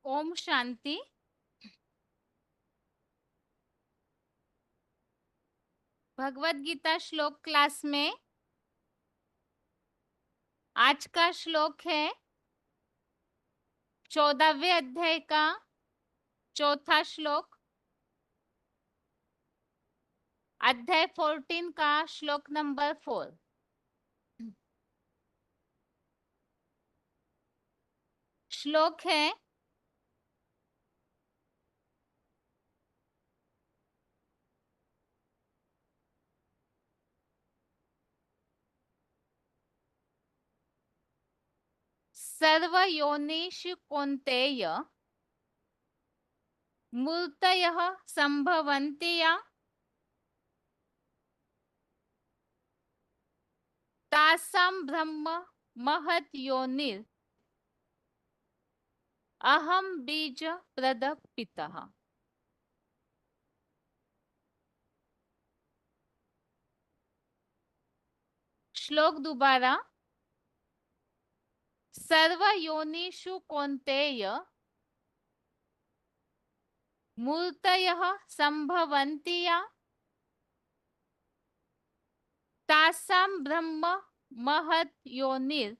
ओम शांति। भगवत गीता श्लोक क्लास में आज का श्लोक है 14वें अध्याय का चौथा श्लोक, अध्याय 14 का श्लोक नंबर 4। श्लोक है सर्वयोनिषु कौन्तेय मूर्तयः संभवन्ति या तासां ब्रह्म महत् योनिर् अहम बीज प्रद पितः। श्लोक दोबारा। सर्वयोनिषु कौन्तेय मूर्तयः संभवन्ति या तासां ब्रह्म महत् योनिर्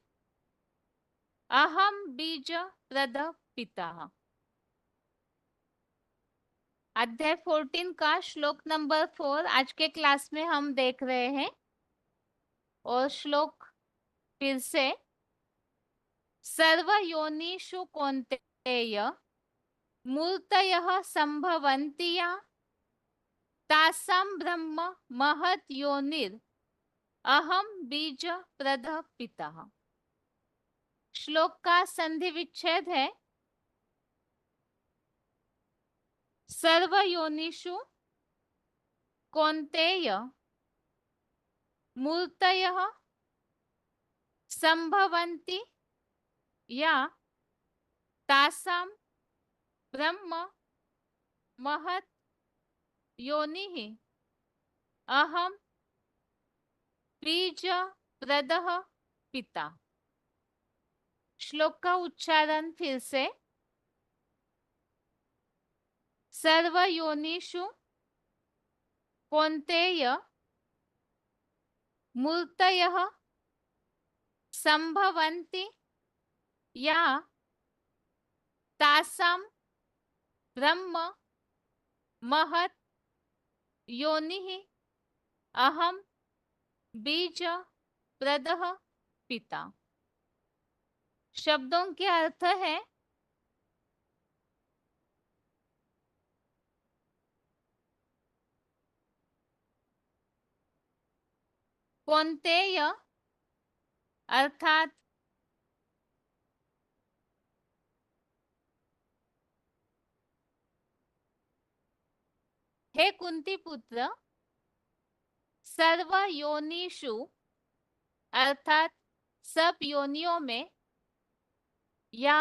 अहम बीज प्रद पितः। अध्याय 14 का श्लोक नंबर 4 आज के क्लास में हम देख रहे हैं। और श्लोक फिर से, सर्वयोनिषु कौन्तेय मूर्तयः संभवन्ति या तासां ब्रह्म महत् योनिर् अहम बीज प्रद पितः। श्लोक का संधि विच्छेद है सर्वयोनिषु कौन्तेय मूर्तयः संभवन्ति या तासां ब्रह्म महत् योनिः अहम बीज प्रदः पिता। श्लोक का उच्चारण फिर से, सर्वयोनिषु कौन्तेय मूर्तयः संभवन्ति या तासां ब्रह्म महत् योनिः अहम बीज प्रदः पिता। शब्दों के अर्थ है कौन्तेय अर्थात हे कुंती पुत्र, सर्व योनिषु अर्थात सब योनियों में, या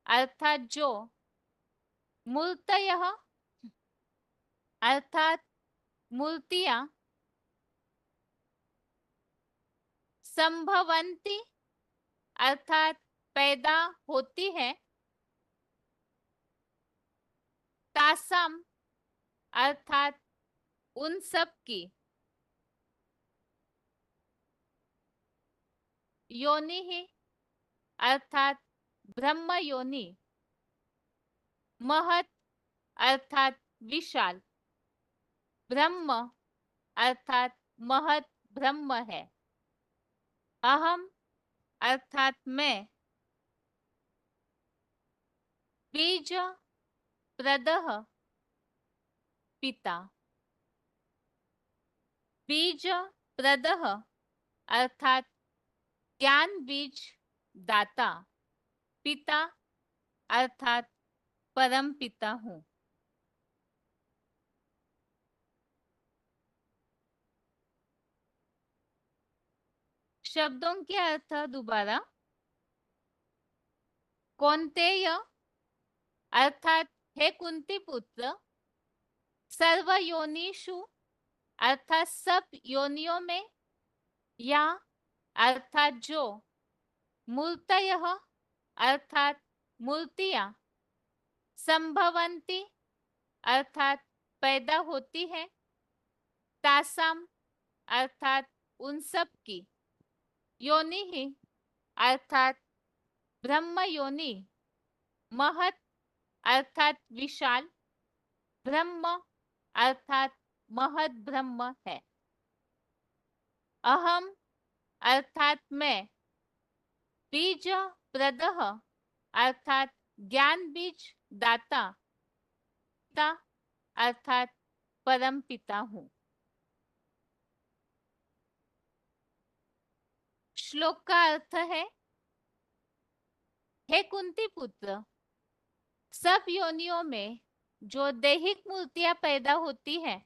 अर्थात जो, मूर्तयः अर्थात मूर्तियां, संभवन्ति अर्थात पैदा होती है, तासां अर्थात उन सब की, योनि अर्थात ब्रह्म योनि, महत् अर्थात विशाल, ब्रह्म अर्थात महत् ब्रह्म है, अहम अर्थात मैं, बीज प्रदः पिता, बीज प्रदः अर्थात ज्ञान बीज दाता, पिता अर्थात परम पिता हूँ। शब्दों के अर्थ दोबारा। कौन्तेय अर्थात हे कुंती पुत्र, सर्व योनिषु अर्थात सब योनियों में, या अर्थात जो, मूर्तयः अर्थात मूर्तियां, संभवंती अर्थात पैदा होती है, तासाम अर्थात उन सब की, योनि ही अर्थात ब्रह्म योनि, महत अर्थात विशाल, ब्रह्म अर्थात महत ब्रह्म है, अहम अर्थात मैं, बीज प्रदह अर्थात ज्ञान बीज दाता, पिता अर्थात परम पिता हूँ। श्लोक का अर्थ है, हे कुंती पुत्र, सब योनियों में जो दैहिक मूर्तियां पैदा होती हैं,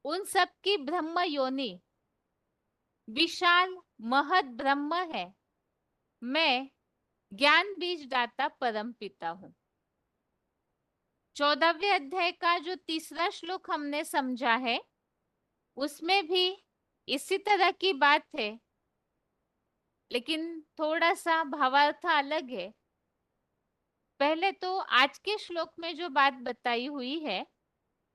उन सब की ब्रह्म योनि विशाल महत ब्रह्म है। मैं ज्ञान बीज दाता परम पिता हूँ। 14वें अध्याय का जो तीसरा श्लोक हमने समझा है, उसमें भी इसी तरह की बात है, लेकिन थोड़ा सा भावार्थ अलग है। पहले तो आज के श्लोक में जो बात बताई हुई है,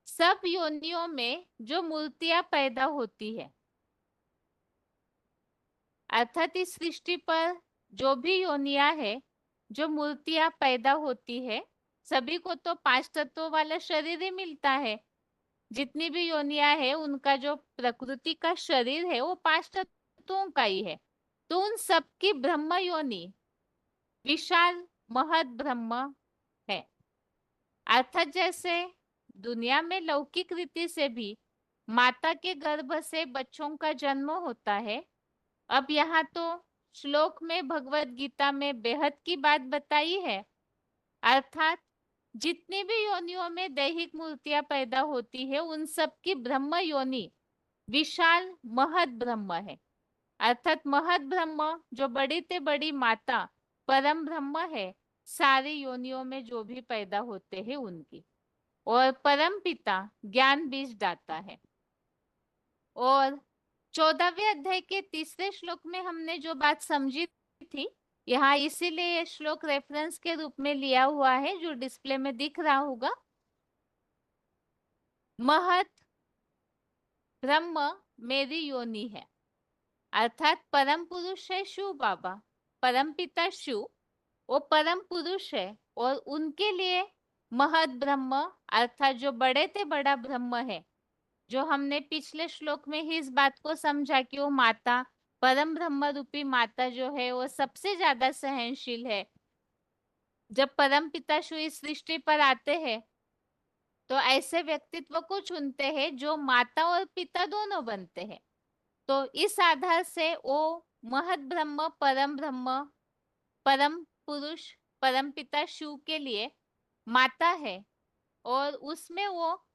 सब योनियों में जो मूर्तियां पैदा होती है, अर्थात इस सृष्टि पर जो भी योनियां है, जो मूर्तियां पैदा होती है, सभी को तो 5 तत्वों वाला शरीर ही मिलता है। जितनी भी योनियां है, उनका जो प्रकृति का शरीर है वो 5 तत्वों का ही है। तो उन सबकी ब्रह्म योनि विशाल महत ब्रह्म है। अर्थात जैसे दुनिया में लौकिक रीति से भी माता के गर्भ से बच्चों का जन्म होता है, अब यहाँ तो श्लोक में भगवत गीता में बेहद की बात बताई है। अर्थात जितनी भी योनियों में दैहिक मूर्तियां पैदा होती है, उन सब की ब्रह्म योनि विशाल महत ब्रह्म है। अर्थात महत ब्रह्म जो बड़ी से बड़ी माता परम ब्रह्म है, सारी योनियों में जो भी पैदा होते हैं उनकी, और परम पिता ज्ञान बीज दाता है। और 14वें अध्याय के तीसरे श्लोक में हमने जो बात समझी थी, यहाँ इसीलिए ये श्लोक रेफरेंस के रूप में लिया हुआ है, जो डिस्प्ले में दिख रहा होगा। महत ब्रह्म मेरी योनि है, अर्थात परम पुरुष है शिव बाबा, परम पिता शिव, वो परम पुरुष है, और उनके लिए महत ब्रह्म अर्थात जो बड़े से बड़ा ब्रह्म है, जो हमने पिछले श्लोक में ही इस बात को समझा कि वो माता परम ब्रह्म रूपी माता जो है वो सबसे ज्यादा सहनशील है। जब परम पिता शिव इस सृष्टि पर आते हैं, तो ऐसे व्यक्तित्व को चुनते हैं जो माता और पिता दोनों बनते हैं। तो इस आधार से वो महत ब्रह्म परम पुरुष परम पिता शिव के लिए माता है, और उसमें वो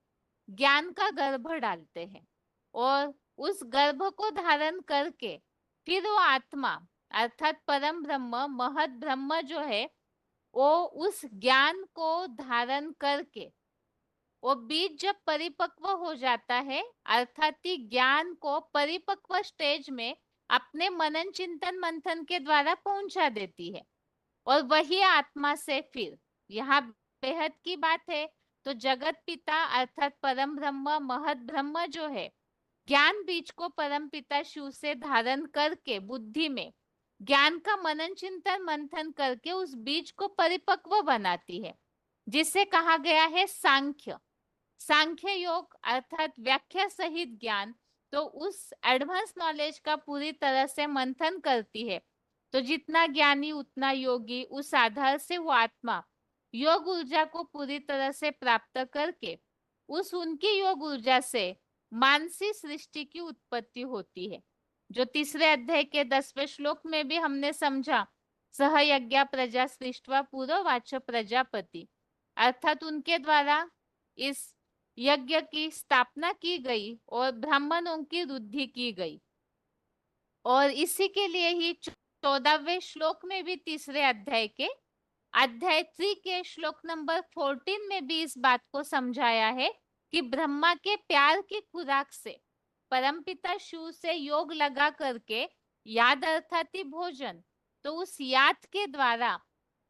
ज्ञान का गर्भ डालते हैं, और उस गर्भ को धारण करके फिर वो आत्मा अर्थात परम ब्रह्म महत ब्रह्म जो है, वो उस ज्ञान को धारण करके वो बीज जब परिपक्व हो जाता है, अर्थात कि ज्ञान को परिपक्व स्टेज में अपने मनन चिंतन मंथन के द्वारा पहुंचा देती है, और वही आत्मा से फिर यहाँ बेहद की बात है, तो जगत पिता अर्थात परम ब्रह्म महत ब्रह्म जो है, ज्ञान बीज को परम पिता शिव से धारण करके बुद्धि में ज्ञान का मनन चिंतन मंथन करके उस बीज को परिपक्व बनाती है, जिसे कहा गया है सांख्य। सांख्य योग अर्थात व्याख्या सहित ज्ञान, तो उस एडवांस नॉलेज का पूरी तरह से मंथन करती है। तो जितना ज्ञानी उतना योगी, उस आधार से वो आत्मा योग ऊर्जा को पूरी तरह से प्राप्त करके उस उनकी योग ऊर्जा से मानसी सृष्टि की उत्पत्ति होती है, जो तीसरे अध्याय के 10वें श्लोक में भी हमने समझा। सह यज्ञ प्रजा सृष्टवा पूर्ववाच प्रजापति, अर्थात उनके द्वारा इस यज्ञ की स्थापना की गई और ब्राह्मणों की वृद्धि की गई। और इसी के लिए ही 14वें श्लोक में भी तीसरे अध्याय के अध्याय 3 के श्लोक नंबर 14 में भी इस बात को समझाया है कि ब्रह्मा के प्यार की खुराक से परमपिता शिव से योग लगा करके याद अर्थात भोजन, तो उस याद के द्वारा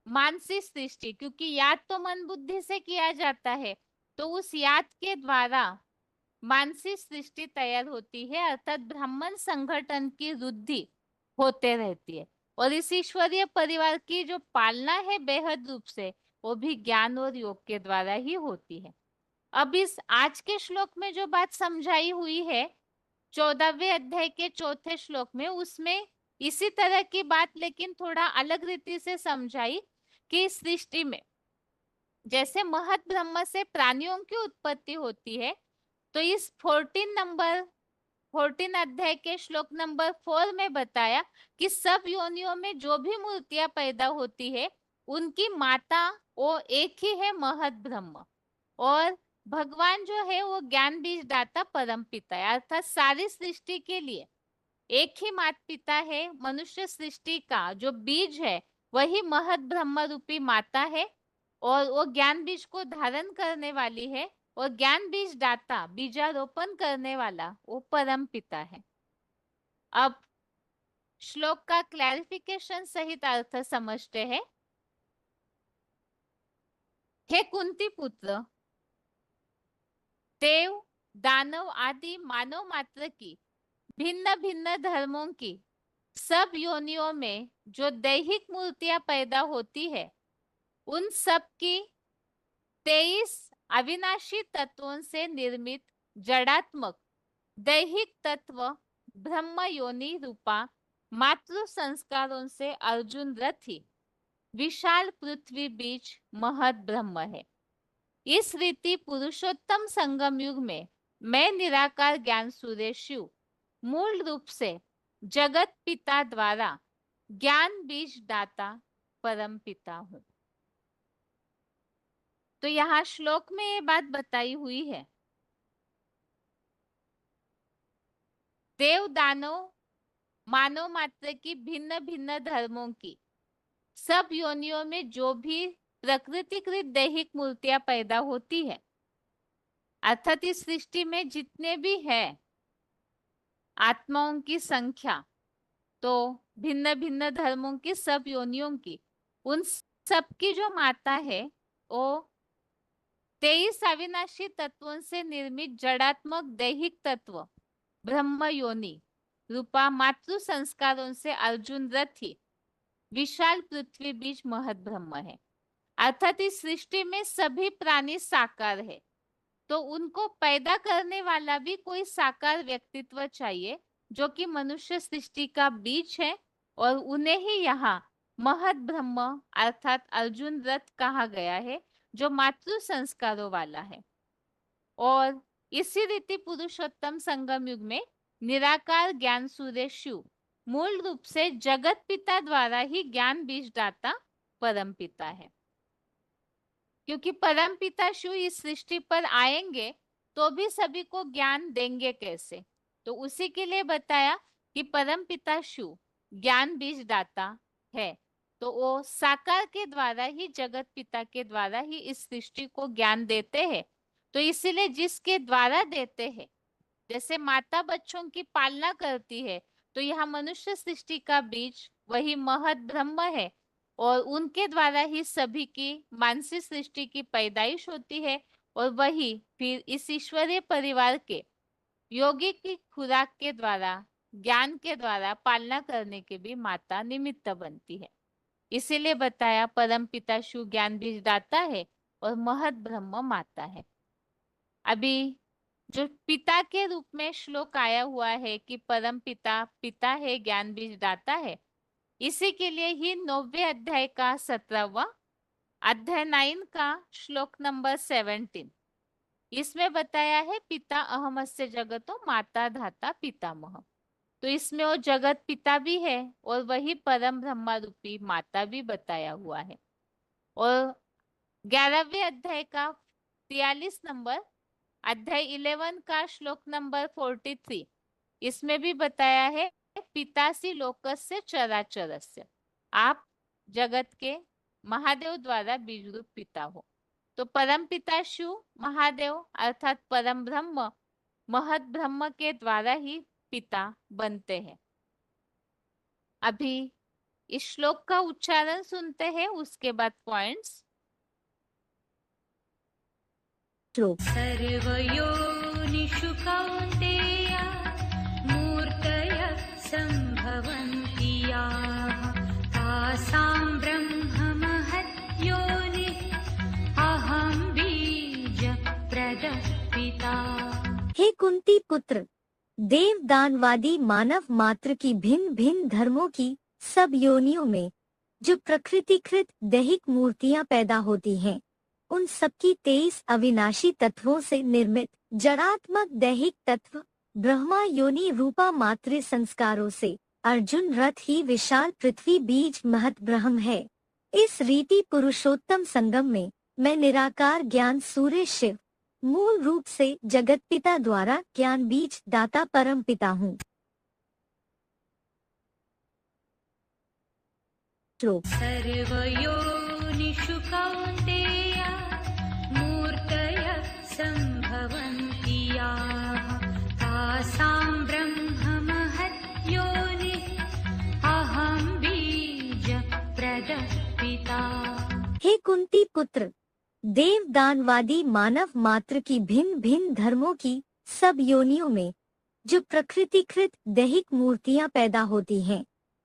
मानसिक सृष्टि, क्योंकि याद तो मन बुद्धि से किया जाता है, तो उस याद के द्वारा मानसिक सृष्टि तैयार होती है, अर्थात ब्राह्मण संगठन की वृद्धि होते रहती है। और इस ईश्वरीय परिवार की जो पालना है बेहद रूप से, वो भी ज्ञान और योग के द्वारा ही होती है। अब इस आज के श्लोक में जो बात समझाई हुई है 14वें अध्याय के चौथे श्लोक में, उसमें इसी तरह की बात लेकिन थोड़ा अलग रीति से समझाई कि इस सृष्टि में जैसे महत ब्रह्म से प्राणियों की उत्पत्ति होती है, तो इस 14 अध्याय के श्लोक नंबर 4 में बताया कि सब योनियों में जो भी मूर्तियां पैदा होती है उनकी माता वो एक ही है, महत ब्रह्म। और भगवान जो है वो ज्ञान बीज दाता परम पिता है, अर्थात सारी सृष्टि के लिए एक ही माता पिता है। मनुष्य सृष्टि का जो बीज है वही महत ब्रह्म रूपी माता है, और वो ज्ञान बीज को धारण करने वाली है, और ज्ञान बीज दाता बीजारोपण करने वाला वो परम पिता है। अब श्लोक का क्लैरिफिकेशन सहित अर्थ समझते हैं। हे कुंती पुत्र, देव दानव आदि मानव मात्र की भिन्न भिन्न धर्मों की सब योनियों में जो दैहिक मूर्तियां पैदा होती है, उन सब की 23 अविनाशी तत्वों से निर्मित जड़ात्मक दैहिक तत्व ब्रह्म योनि रूपा मातृ संस्कारों से अर्जुन रथी विशाल पृथ्वी बीच महत ब्रह्म है। इस रीति पुरुषोत्तम संगम युग में मैं निराकार ज्ञान सूर्य शिव मूल रूप से जगत पिता द्वारा ज्ञान बीज दाता परम पिता हूं। तो यहाँ श्लोक में ये बात बताई हुई है, देव दानव मानव मात्र की भिन्न भिन्न धर्मों की सब योनियों में जो भी प्रकृतिकृत दैहिक मूर्तियां पैदा होती है, अर्थात इस सृष्टि में जितने भी है आत्माओं की संख्या, तो भिन्न भिन्न धर्मों की सब योनियों की, उन सब की जो माता है वो 23 अविनाशी तत्वों से निर्मित जड़ात्मक दैहिक तत्व ब्रह्म योनि रूपा मातृ संस्कारों से अर्जुन रथी विशाल पृथ्वी बीज महत ब्रह्म है। अर्थात इस सृष्टि में सभी प्राणी साकार है, तो उनको पैदा करने वाला भी कोई साकार व्यक्तित्व चाहिए जो कि मनुष्य सृष्टि का बीज है, और उन्हें ही यहाँ महत ब्रह्म अर्थात अर्जुन रथ कहा गया है, जो मातृ संस्कारों वाला है। और इसी रीति पुरुषोत्तम संगम युग में निराकार ज्ञान सूर्य शिव मूल रूप से जगत पिता द्वारा ही ज्ञान बीज दाता परम पिता है। क्योंकि परम पिता शिव इस सृष्टि पर आएंगे तो भी सभी को ज्ञान देंगे कैसे, तो उसी के लिए बताया कि परम पिता शिव ज्ञान बीज दाता है, तो वो साकार के द्वारा ही जगत पिता के द्वारा ही इस सृष्टि को ज्ञान देते हैं। तो इसीलिए जिसके द्वारा देते हैं, जैसे माता बच्चों की पालना करती है, तो यह मनुष्य सृष्टि का बीज वही महत ब्रह्म है, और उनके द्वारा ही सभी की मानसिक सृष्टि की पैदाइश होती है, और वही फिर इस ईश्वरीय परिवार के योगी की खुराक के द्वारा ज्ञान के द्वारा पालना करने के भी माता निमित्त बनती है। इसीलिए बताया परम पिता शिव ज्ञान बीज दाता है और महत ब्रह्म माता है। अभी जो पिता के रूप में श्लोक आया हुआ है कि परम पिता पिता है ज्ञान बीज दाता है, इसी के लिए ही 9वें अध्याय का 17वां अध्याय 9 का श्लोक नंबर 17, इसमें बताया है पिता अहमस्य जगतो माता धाता पितामह। तो इसमें वो जगत पिता भी है और वही परम ब्रह्मा रूपी माता भी बताया हुआ है। और 11वें अध्याय का 43 नंबर अध्याय 11 का श्लोक नंबर 43, इसमें भी बताया है पितासी लोकस्य चराचरस्य, आप जगत के महादेव द्वारा बीज रूप पिता हो। तो परम पिता शिव महादेव अर्थात परम ब्रह्म महत ब्रह्म के द्वारा ही पिता बनते हैं। अभी इस श्लोक का उच्चारण सुनते हैं, उसके बाद पॉइंट्स। श्लोक सर्वयोनिषु कौन्तेय मूर्तयः सम्भवन्ति याः तासां ब्रह्ममहद्योनिः अहं बीजप्रदः पिता। हे कुंती पुत्र, देवदानवादी मानव मात्र की भिन्न भिन्न धर्मों की सब योनियों में जो प्रकृतिकृत दैहिक मूर्तियां पैदा होती हैं, उन सबकी 23 अविनाशी तत्वों से निर्मित जड़ात्मक दैहिक तत्व ब्रह्मा योनि रूपा मात्र संस्कारों से अर्जुन रथ ही विशाल पृथ्वी बीज महत ब्रह्म है। इस रीति पुरुषोत्तम संगम में मैं निराकार ज्ञान सूर्य शिव मूल रूप से जगत पिता द्वारा ज्ञान बीज दाता परम पिता हूँ। श्लोक सर्वयोनिषु कौन्तेय मूर्तयः सम्भवन्ति याः तासां ब्रह्ममहद्योनिः अहं बीजप्रदः पिता। हे कुंती पुत्र, देवदानवादी मानव मात्र की भिन्न भिन्न धर्मों की सब योनियों में जो प्रकृतिकृत दैहिक मूर्तियां पैदा होती हैं,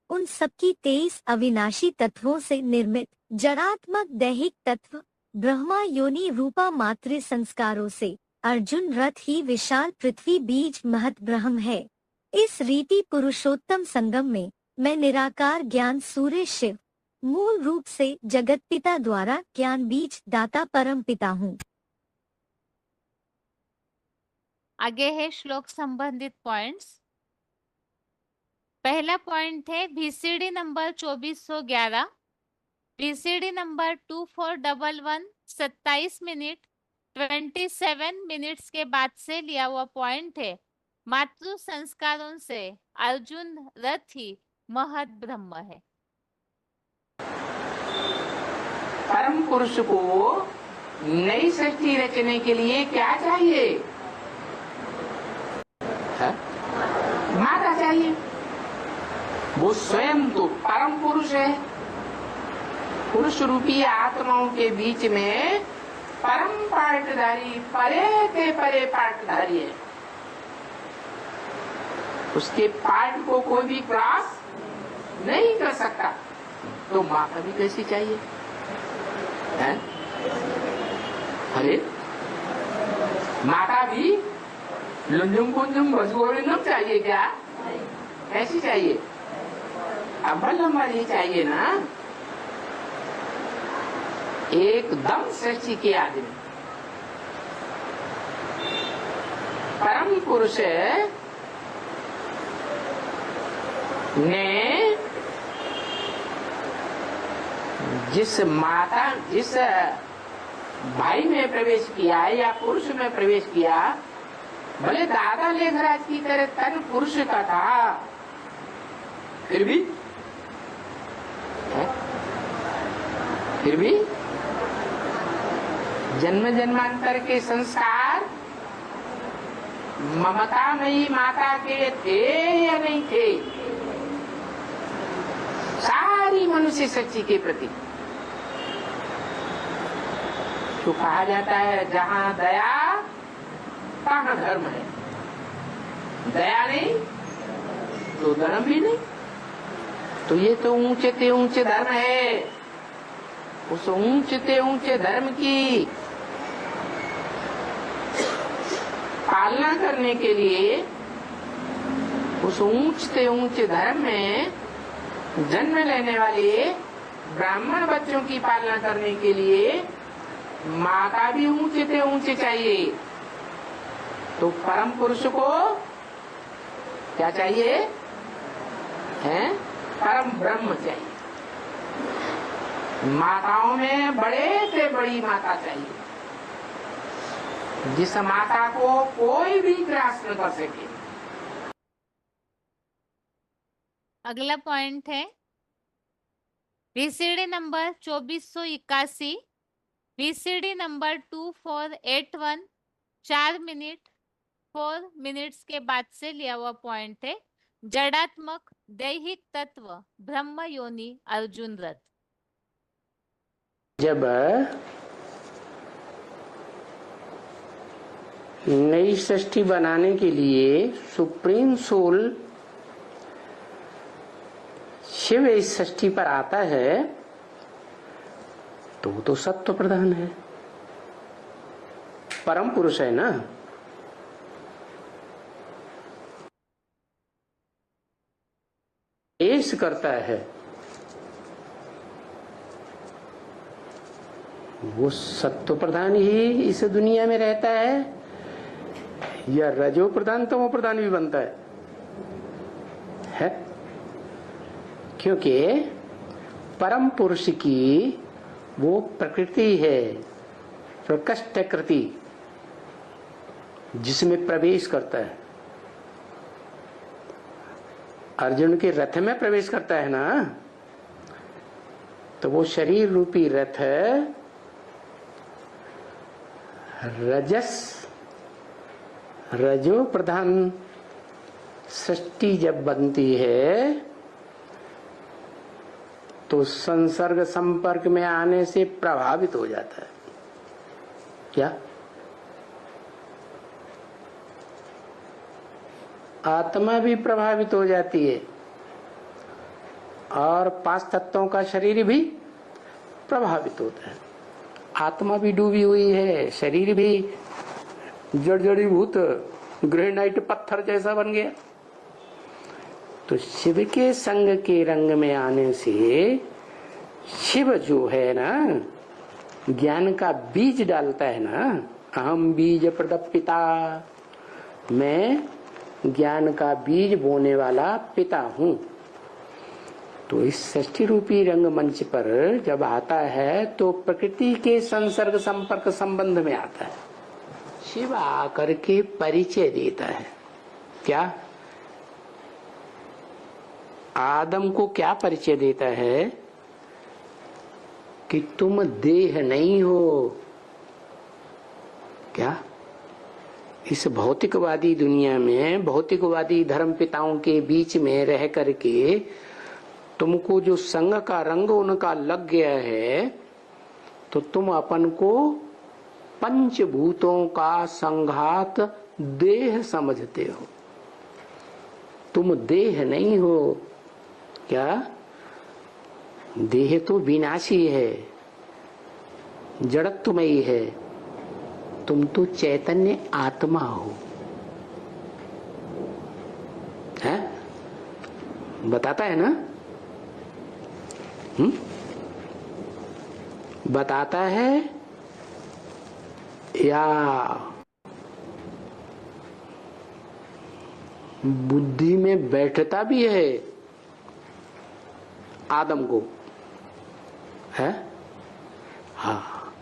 उन सबकी 23 अविनाशी तत्वों से निर्मित जड़ात्मक दैहिक तत्व ब्रह्मा योनि रूपा मात्र संस्कारों से अर्जुन रथ ही विशाल पृथ्वी बीज महत ब्रह्म है। इस रीति पुरुषोत्तम संगम में मैं निराकार ज्ञान सूर्य शिव मूल रूप से जगत पिता द्वारा ज्ञान बीज दाता परम पिता हूँ। आगे है श्लोक संबंधित पॉइंट्स। पहला पॉइंट है VCD number 2411, VCD number 2411 27 minute 27 minutes के बाद से लिया हुआ पॉइंट है। मातृ संस्कारों से अर्जुन रथ ही महत ब्रह्म है। परम पुरुष को नई सृष्टि रचने के लिए क्या चाहिए? है? माता चाहिए। वो स्वयं तो परम पुरुष है। पुरुष रूपी आत्माओं के बीच में परम पाटधारी, परे के परे पाटधारी है। उसके पाट को कोई भी क्रॉस नहीं कर सकता। तो माता भी कैसी चाहिए? है? अरे माता भी लुंजुम कुंजुम भसगोविंदम चाहिए क्या? ऐसी चाहिए? अव्वल नंबर ये चाहिए ना, एकदम सृष्टि के आदमी। परम पुरुष ने जिस भाई में प्रवेश किया या पुरुष में प्रवेश किया, भले दादा लेखराज की तरह तन पुरुष का था, फिर भी जन्म जन्मांतर के संस्कार ममता में ही माता के थे या नहीं थे? सारी मनुष्य सच्ची के प्रति तो कहा जाता है, जहाँ दया तहाँ धर्म है। दया नहीं तो धर्म भी नहीं। तो ये तो ऊंचे ते ऊंचे धर्म है। उस ऊंचे ते ऊंचे धर्म की पालना करने के लिए, उस ऊंचे ऊंचे धर्म में जन्म लेने वाले ब्राह्मण बच्चों की पालना करने के लिए माता भी ऊंचे से ऊंचे चाहिए। तो परम पुरुष को क्या चाहिए? है परम ब्रह्म चाहिए। माताओं में बड़े से बड़ी माता चाहिए, जिस माता को कोई भी ग्रास न कर सके। अगला पॉइंट है VCD number 2481, VCD number 2481 4 minute 4 minutes के बाद से लिया हुआ पॉइंट है। जड़ात्मक दैहिक तत्व ब्रह्म योनि अर्जुन रथ। जब नई सृष्टि बनाने के लिए सुप्रीम सोल शिव इस सृष्टि पर आता है तो वो तो सत्व प्रधान है, परम पुरुष है ना। पेश करता है वो सत्व प्रधान ही इस दुनिया में रहता है या रजो प्रधान तमो प्रधान भी बनता है? क्योंकि परम पुरुष की वो प्रकृति है, प्रकृति जिसमें प्रवेश करता है। अर्जुन के रथ में प्रवेश करता है ना, तो वो शरीर रूपी रथ रजो प्रधान सृष्टि जब बनती है तो संसर्ग संपर्क में आने से प्रभावित हो जाता है। क्या आत्मा भी प्रभावित हो जाती है और 5 तत्वों का शरीर भी प्रभावित होता है। आत्मा भी डूबी हुई है, शरीर भी जड़जड़ीभूत ग्रेनाइट पत्थर जैसा बन गया। तो शिव के संग के रंग में आने से शिव जो है ना, ज्ञान का बीज डालता है ना। अहम बीज प्रदप पिता, मैं ज्ञान का बीज बोने वाला पिता हूँ। तो इस सृष्टि रूपी रंगमंच पर जब आता है तो प्रकृति के संसर्ग संपर्क संबंध में आता है। शिव आकर के परिचय देता है। क्या आदम को क्या परिचय देता है कि तुम देह नहीं हो। क्या इस भौतिकवादी दुनिया में भौतिकवादी धर्म पिताओं के बीच में रह करके तुमको जो संग का रंग उनका लग गया है, तो तुम अपन को पंचभूतों का संघात देह समझते हो। तुम देह नहीं हो। क्या देह तो विनाशी है, जड़त्वमयी है। तुम तो चैतन्य आत्मा हो। है बताता है ना? बताता है या बुद्धि में बैठता भी है आदम को? है हाँ,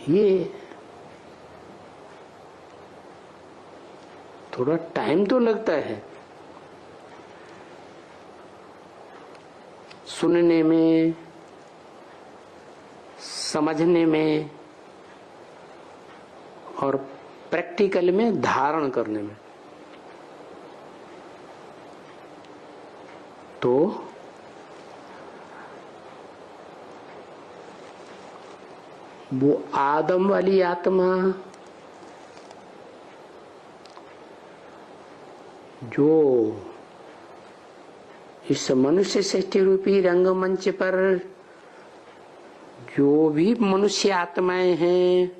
ये थोड़ा टाइम तो लगता है सुनने में, समझने में और प्रैक्टिकल में धारण करने में। तो वो आदम वाली आत्मा जो इस मनुष्य सृष्टि रूपी रंगमंच पर जो भी मनुष्य आत्माएं हैं,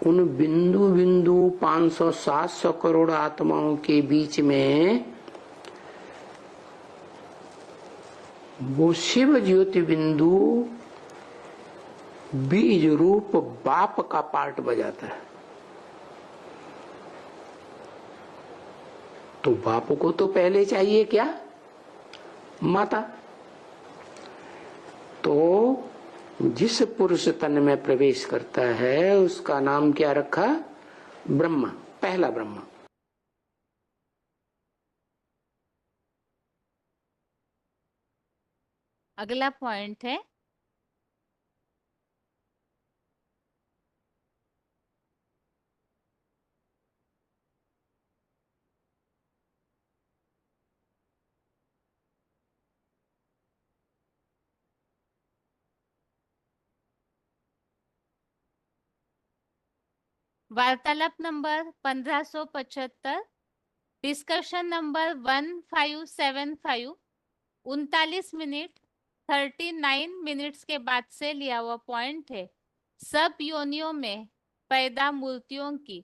उन बिंदु बिंदु 500-700 करोड़ आत्माओं के बीच में वो शिव ज्योति बिंदु बीज रूप बाप का पार्ट बजाता है। तो बाप को तो पहले चाहिए क्या? माता। तो जिस पुरुष तन में प्रवेश करता है उसका नाम क्या रखा? ब्रह्मा, पहला ब्रह्मा। अगला पॉइंट है वार्तालाप number 1575, discussion number 1575, 39 minute 39 minutes के बाद से लिया हुआ पॉइंट है। सब योनियों में पैदा मूर्तियों की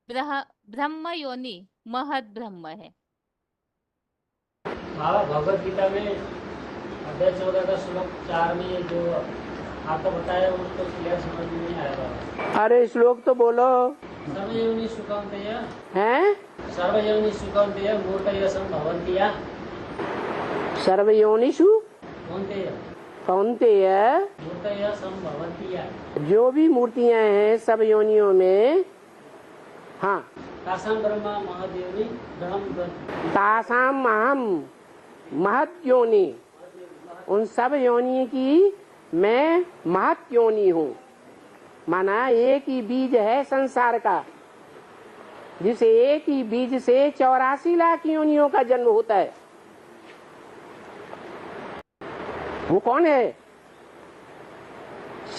ब्रह्म योनि महत ब्रह्म है। भगवत गीता में अध्याय 14 का श्लोक 4 में जो आपको बताया उसको क्लियर समझ में नहीं आएगा। अरे श्लोक तो बोलो। सर्वयोनि सुखवन्तेय हैं? सर्वयोनि सुखवन्तेय मूर्तय संभवन्तिया सर्वयोनिषु कौन्तेय मूर्तय संभवन्तिया, जो भी मूर्तियां हैं सब योनियों में, हाँ, तासाम ब्रह्मा महद्योनि ब्रह्म तासाम महम महत योनि, उन सब योनि की मैं महत योनि हूँ। माना एक ही बीज है संसार का, जिस एक ही बीज से 84 लाख योनियों का जन्म होता है। वो कौन है?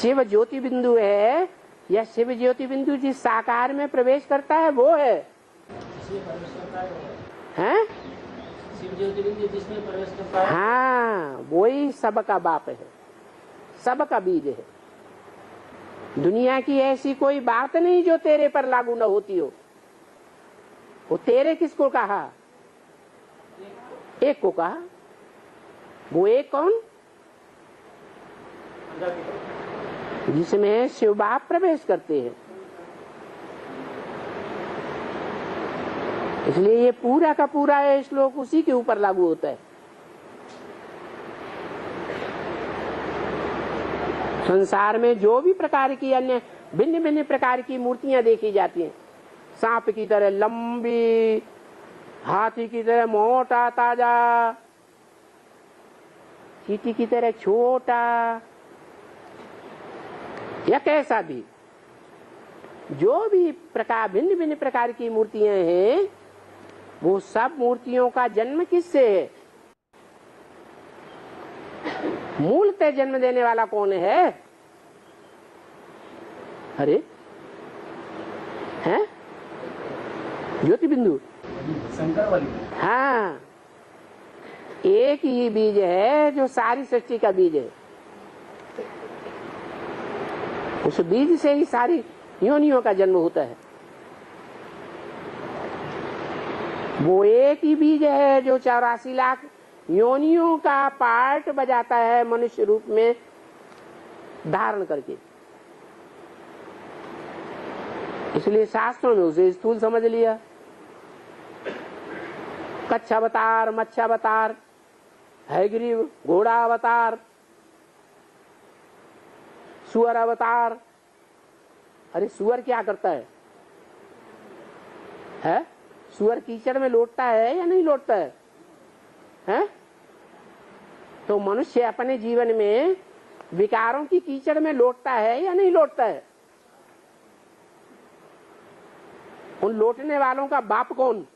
शिव ज्योति बिंदु है, या शिव ज्योति बिंदु जिस साकार में प्रवेश करता है वो है। हैं? शिव ज्योति बिंदु जिसमें प्रवेश करता है, हाँ, वही सबका बाप है, सबका बीज है। दुनिया की ऐसी कोई बात नहीं जो तेरे पर लागू न होती हो। वो तेरे किसको कहा? एक को कहा। वो एक कौन? जिसमें शिव बाप प्रवेश करते हैं। इसलिए ये पूरा का पूरा है श्लोक उसी के ऊपर लागू होता है। संसार में जो भी प्रकार की अन्य भिन्न भिन्न प्रकार की मूर्तियां देखी जाती हैं, सांप की तरह लंबी, हाथी की तरह मोटा ताजा, चींटी की तरह छोटा, या कैसा भी, जो भी प्रकार भिन्न भिन्न प्रकार की मूर्तियां हैं, वो सब मूर्तियों का जन्म किससे है? मूलतः जन्म देने वाला कौन है? अरे हैं? ज्योति बिंदु, शंकर वाली। हाँ, एक ही बीज है जो सारी सृष्टि का बीज है। उस बीज से ही सारी योनियों का जन्म होता है। वो एक ही बीज है जो 84 लाख योनियों का पार्ट बजाता है मनुष्य रूप में धारण करके। इसलिए शास्त्रों में उसे स्थूल समझ लिया। कच्छ अवतार, मच्छ अवतार, हयग्रीव घोड़ा अवतार, सुअर अवतार। अरे सुअर क्या करता है? हैं? सुअर कीचड़ में लौटता है या नहीं लौटता है? हैं? तो मनुष्य अपने जीवन में विकारों की कीचड़ में लौटता है या नहीं लौटता है? उन लौटने वालों का बाप कौन?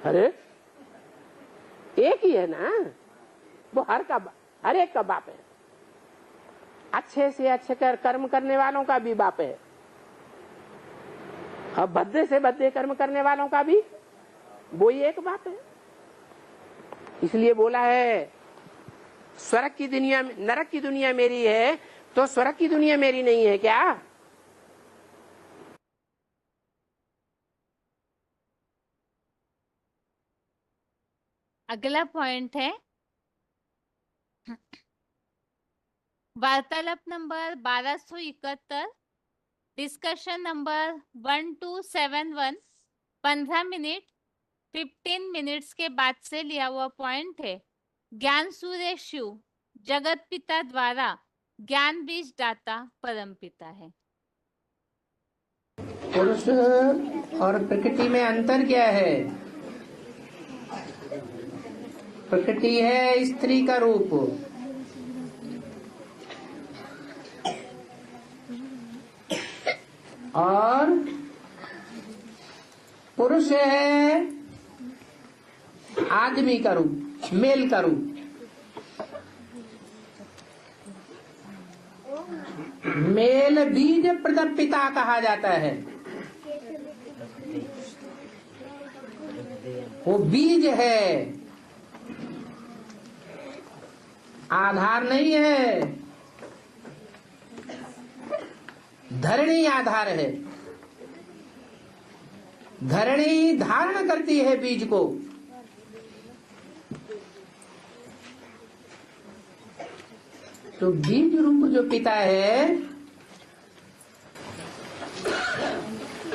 अरे एक ही है ना, वो हर एक का बाप है। अच्छे से अच्छे कर्म करने वालों का भी बाप है, और भद्दे से भद्दे कर्म करने वालों का भी वही एक बाप है। इसलिए बोला है, स्वर्ग की दुनिया, नरक की दुनिया मेरी है तो स्वर्ग की दुनिया मेरी नहीं है क्या? अगला पॉइंट है वार्तालाप number 1271, discussion number 1271, 15 minute 15 minutes के बाद से लिया हुआ पॉइंट है। ज्ञान सूर्य शिव जगत पिता द्वारा ज्ञान बीज दाता परम पिता है। पुरुष और प्रकृति में अंतर क्या है? प्रकृति है स्त्री का रूप, और पुरुष है आदमी का रूप, मेल का रूप। मेल बीज प्रदप पिता कहा जाता है। वो बीज है, आधार नहीं है। धरणी आधार है, धरणी धारण करती है बीज को। तो बीज रूप जो पिता है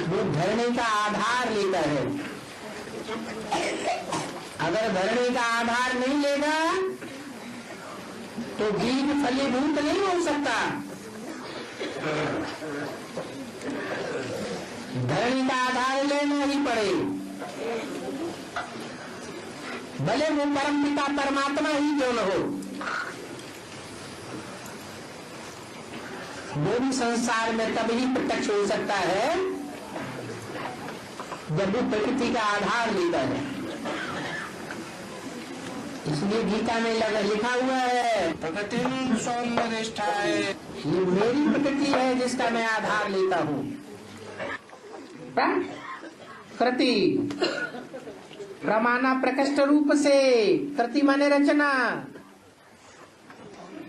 वो धरणी का आधार लेता है। अगर धरणी का आधार नहीं लेगा तो बीज फलीभूत नहीं हो सकता। धरणी का आधार लेना ही पड़े, भले वो परम पिता परमात्मा ही क्यों न हो। वो भी संसार में तब ही प्रत्यक्ष हो सकता है जब वो प्रकृति का आधार लेता है। इसलिए गीता में लिखा हुआ है प्रकृति सौम्यनिष्ठा है, ये मेरी प्रकृति है जिसका मैं आधार लेता हूँ। कृति प्रमाणा प्रकृष्ट रूप से, कृति माने रचना,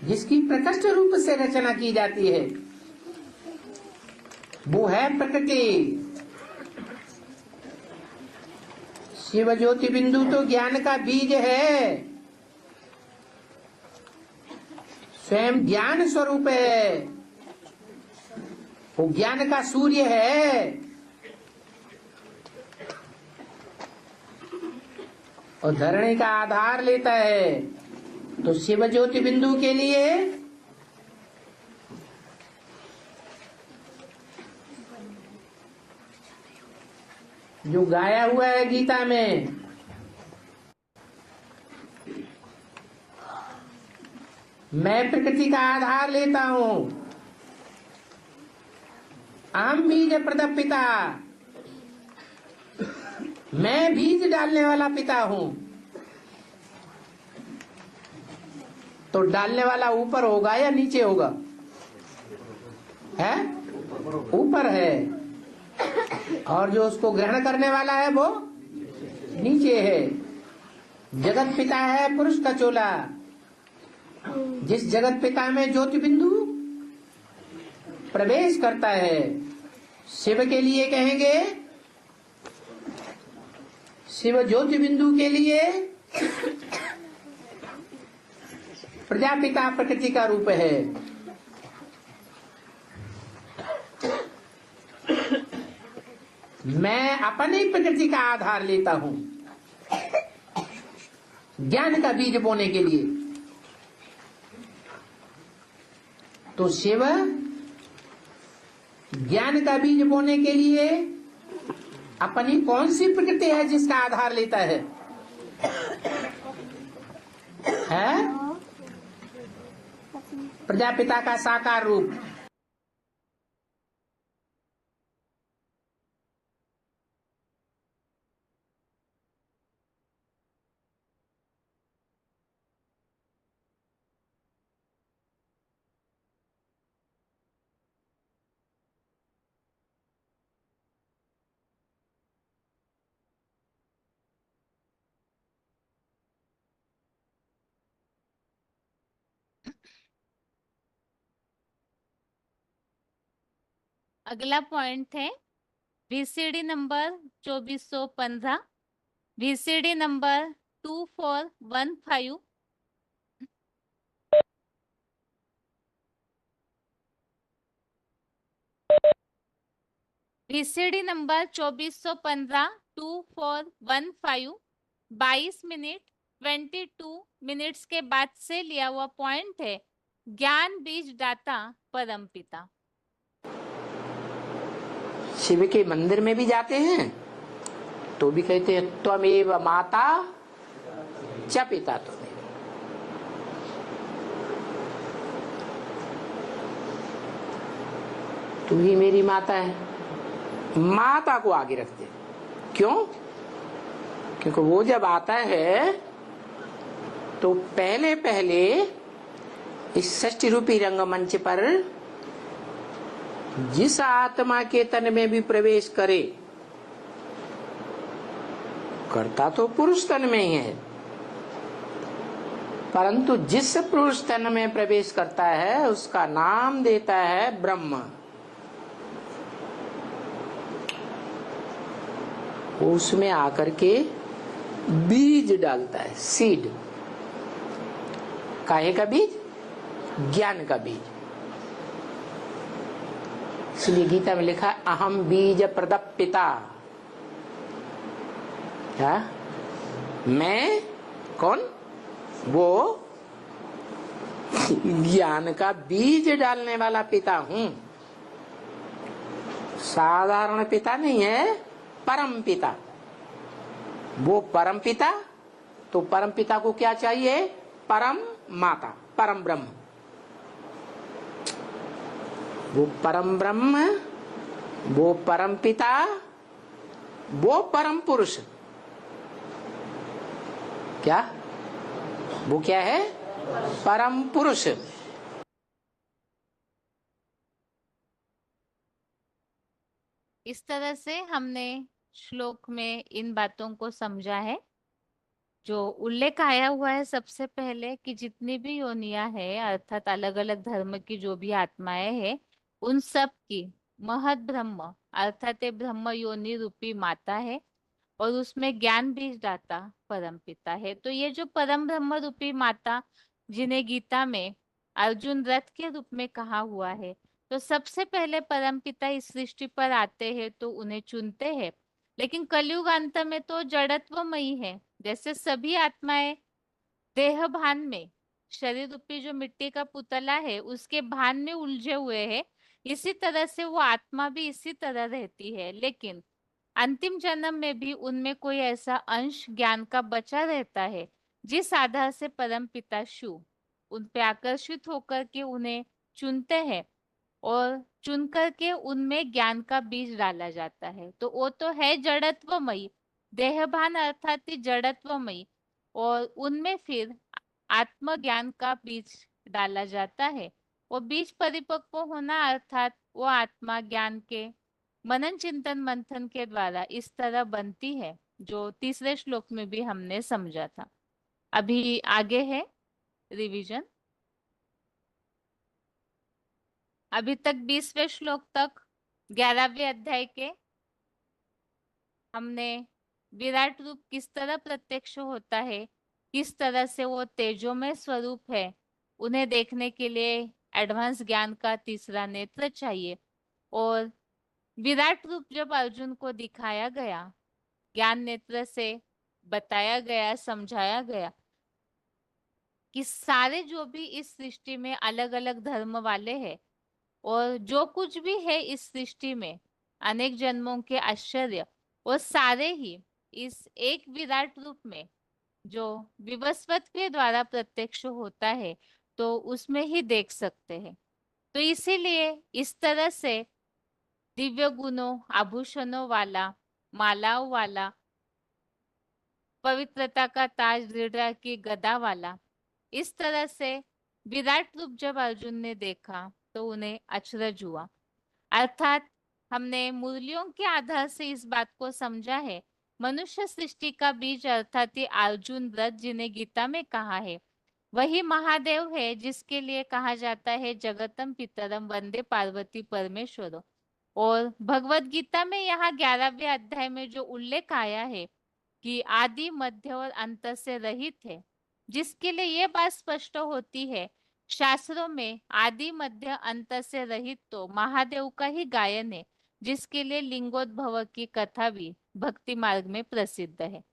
जिसकी प्रकृष्ट रूप से रचना की जाती है वो है प्रकृति। शिव ज्योति बिंदु तो ज्ञान का बीज है, स्वयं ज्ञान स्वरूप है, वो ज्ञान का सूर्य है। और धरणी का आधार लेता है। तो शिव ज्योति बिंदु के लिए जो गाया हुआ है गीता में, मैं प्रकृति का आधार लेता हूं, अहम बीज प्रदप पिता, मैं बीज डालने वाला पिता हूं। तो डालने वाला ऊपर होगा या नीचे होगा? है ऊपर है, और जो उसको ग्रहण करने वाला है वो नीचे है। जगत पिता है पुरुष का चोला, जिस जगत पिता में ज्योति बिंदु प्रवेश करता है। शिव के लिए कहेंगे, शिव ज्योति बिंदु के लिए प्रजापिता प्रकृति का रूप है। मैं अपनी प्रकृति का आधार लेता हूं ज्ञान का बीज बोने के लिए। तो शिव ज्ञान का बीज बोने के लिए अपनी कौन सी प्रकृति है जिसका आधार लेता है? प्रजापिता का साकार रूप। अगला पॉइंट है VCD number 2415, VCD number 2415। VCD number 2415 2415 22 minute 22 minutes के बाद से लिया हुआ पॉइंट है ज्ञान बीज दाता परमपिता। शिव के मंदिर में भी जाते हैं तो भी कहते हैं त्वमेव माता च पिता त्वमेव। तू ही मेरी माता है, माता को आगे रखते। क्यों? क्योंकि वो जब आता है तो पहले पहले इस षष्ठी रूपी रंगमंच पर जिस आत्मा के तन में भी प्रवेश करे, करता तो पुरुष तन में ही है, परंतु जिस पुरुष तन में प्रवेश करता है उसका नाम देता है ब्रह्म। उसमें आकर के बीज डालता है, सीड। काहे का बीज? ज्ञान का बीज। इसलिए गीता में लिखा है अहम बीज प्रदपिता। क्या? मैं कौन? वो ज्ञान का बीज डालने वाला पिता हूं। साधारण पिता नहीं है, परम पिता। वो परम पिता, तो परम पिता को क्या चाहिए? परम माता, परम ब्रह्म। वो परम ब्रह्म, वो परम पिता, वो परम पुरुष। क्या? वो क्या है? परम पुरुष। इस तरह से हमने श्लोक में इन बातों को समझा है। जो उल्लेख आया हुआ है सबसे पहले कि जितनी भी योनियां है, अर्थात अलग अलग धर्म की जो भी आत्माएं हैं, उन सब की महत ब्रह्म अर्थात ये ब्रह्म योनि रूपी माता है और उसमें ज्ञान बीज दाता परम पिता है। तो ये जो परम ब्रह्म रूपी माता, जिन्हें गीता में अर्जुन रथ के रूप में कहा हुआ है, तो सबसे पहले परम पिता इस सृष्टि पर आते हैं तो उन्हें चुनते हैं। लेकिन कलयुग अंत में तो जड़त्वमयी है। जैसे सभी आत्माएं देह भान में, शरीर रूपी जो मिट्टी का पुतला है उसके भान में उलझे हुए हैं, इसी तरह से वो आत्मा भी इसी तरह रहती है। लेकिन अंतिम जन्म में भी उनमें कोई ऐसा अंश ज्ञान का बचा रहता है जिस आधार से परम पिता शिव उन पे आकर्षित होकर के उन्हें चुनते हैं और चुन करके उनमें ज्ञान का बीज डाला जाता है। तो वो तो है जड़त्वमयी, देहभान अर्थात ही जड़त्वमयी, और उनमें फिर आत्मज्ञान का बीज डाला जाता है। वो बीज परिपक्व होना अर्थात वो आत्मा ज्ञान के मनन चिंतन मंथन के द्वारा इस तरह बनती है, जो तीसरे श्लोक में भी हमने समझा था। अभी आगे है रिवीजन। अभी तक 20वें श्लोक तक 11वें अध्याय के हमने विराट रूप किस तरह प्रत्यक्ष होता है, किस तरह से वो तेजोमय स्वरूप है, उन्हें देखने के लिए एडवांस ज्ञान का तीसरा नेत्र चाहिए। और विराट रूप जब अर्जुन को दिखाया गया, ज्ञान नेत्र से बताया गया, समझाया गया कि सारे जो भी इस सृष्टि में अलग अलग धर्म वाले हैं और जो कुछ भी है इस सृष्टि में अनेक जन्मों के आश्चर्य, वो सारे ही इस एक विराट रूप में जो विवस्वत के द्वारा प्रत्यक्ष होता है तो उसमें ही देख सकते हैं। तो इसीलिए इस तरह से दिव्य गुणों, आभूषणों वाला, मालाओं वाला, पवित्रता का ताज, दृढ़ता की गदा वाला, इस तरह से विराट रूप जब अर्जुन ने देखा तो उन्हें अचरज हुआ। अर्थात हमने मुरलियों के आधार से इस बात को समझा है, मनुष्य सृष्टि का बीज अर्थात ये अर्जुन रथ जिन्हें गीता में कहा है, वही महादेव है जिसके लिए कहा जाता है जगतम पितरम वंदे पार्वती परमेश्वरो। और भगवत गीता में यहाँ 11वें अध्याय में जो उल्लेख आया है कि आदि मध्य और अंत से रहित है, जिसके लिए ये बात स्पष्ट होती है शास्त्रों में आदि मध्य अंत से रहित तो महादेव का ही गायन है, जिसके लिए लिंगोद्भव की कथा भी भक्ति मार्ग में प्रसिद्ध है।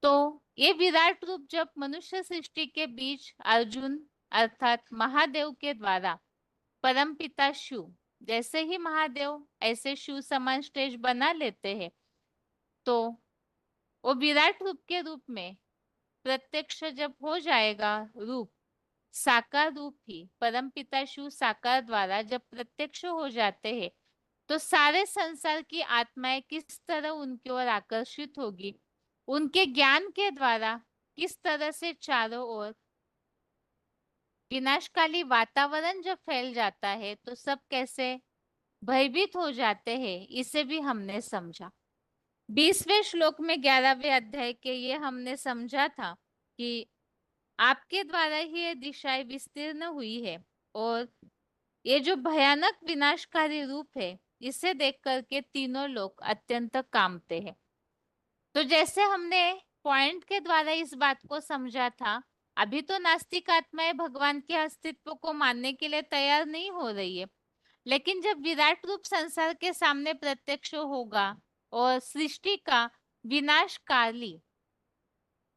तो ये विराट रूप जब मनुष्य सृष्टि के बीच अर्जुन अर्थात महादेव के द्वारा परमपिता शिव, जैसे ही महादेव ऐसे शिव समान स्टेज बना लेते हैं, तो वो विराट रूप के रूप में प्रत्यक्ष जब हो जाएगा, रूप साकार रूप ही परमपिता शिव साकार द्वारा जब प्रत्यक्ष हो जाते हैं, तो सारे संसार की आत्माएं किस तरह उनकी ओर आकर्षित होगी, उनके ज्ञान के द्वारा किस तरह से चारों ओर विनाशकाली वातावरण जब फैल जाता है, तो सब कैसे भयभीत हो जाते हैं, इसे भी हमने समझा। 20वें श्लोक में 11वें अध्याय के ये हमने समझा था कि आपके द्वारा ही ये दिशाएं विस्तीर्ण हुई है और ये जो भयानक विनाशकारी रूप है, इसे देख करके तीनों लोग अत्यंत कांपते हैं। तो जैसे हमने पॉइंट के द्वारा इस बात को समझा था, अभी तो नास्तिक आत्माएं भगवान के अस्तित्व को मानने के लिए तैयार नहीं हो रही है, लेकिन जब विराट रूप संसार के सामने प्रत्यक्ष होगा और सृष्टि का विनाशकाली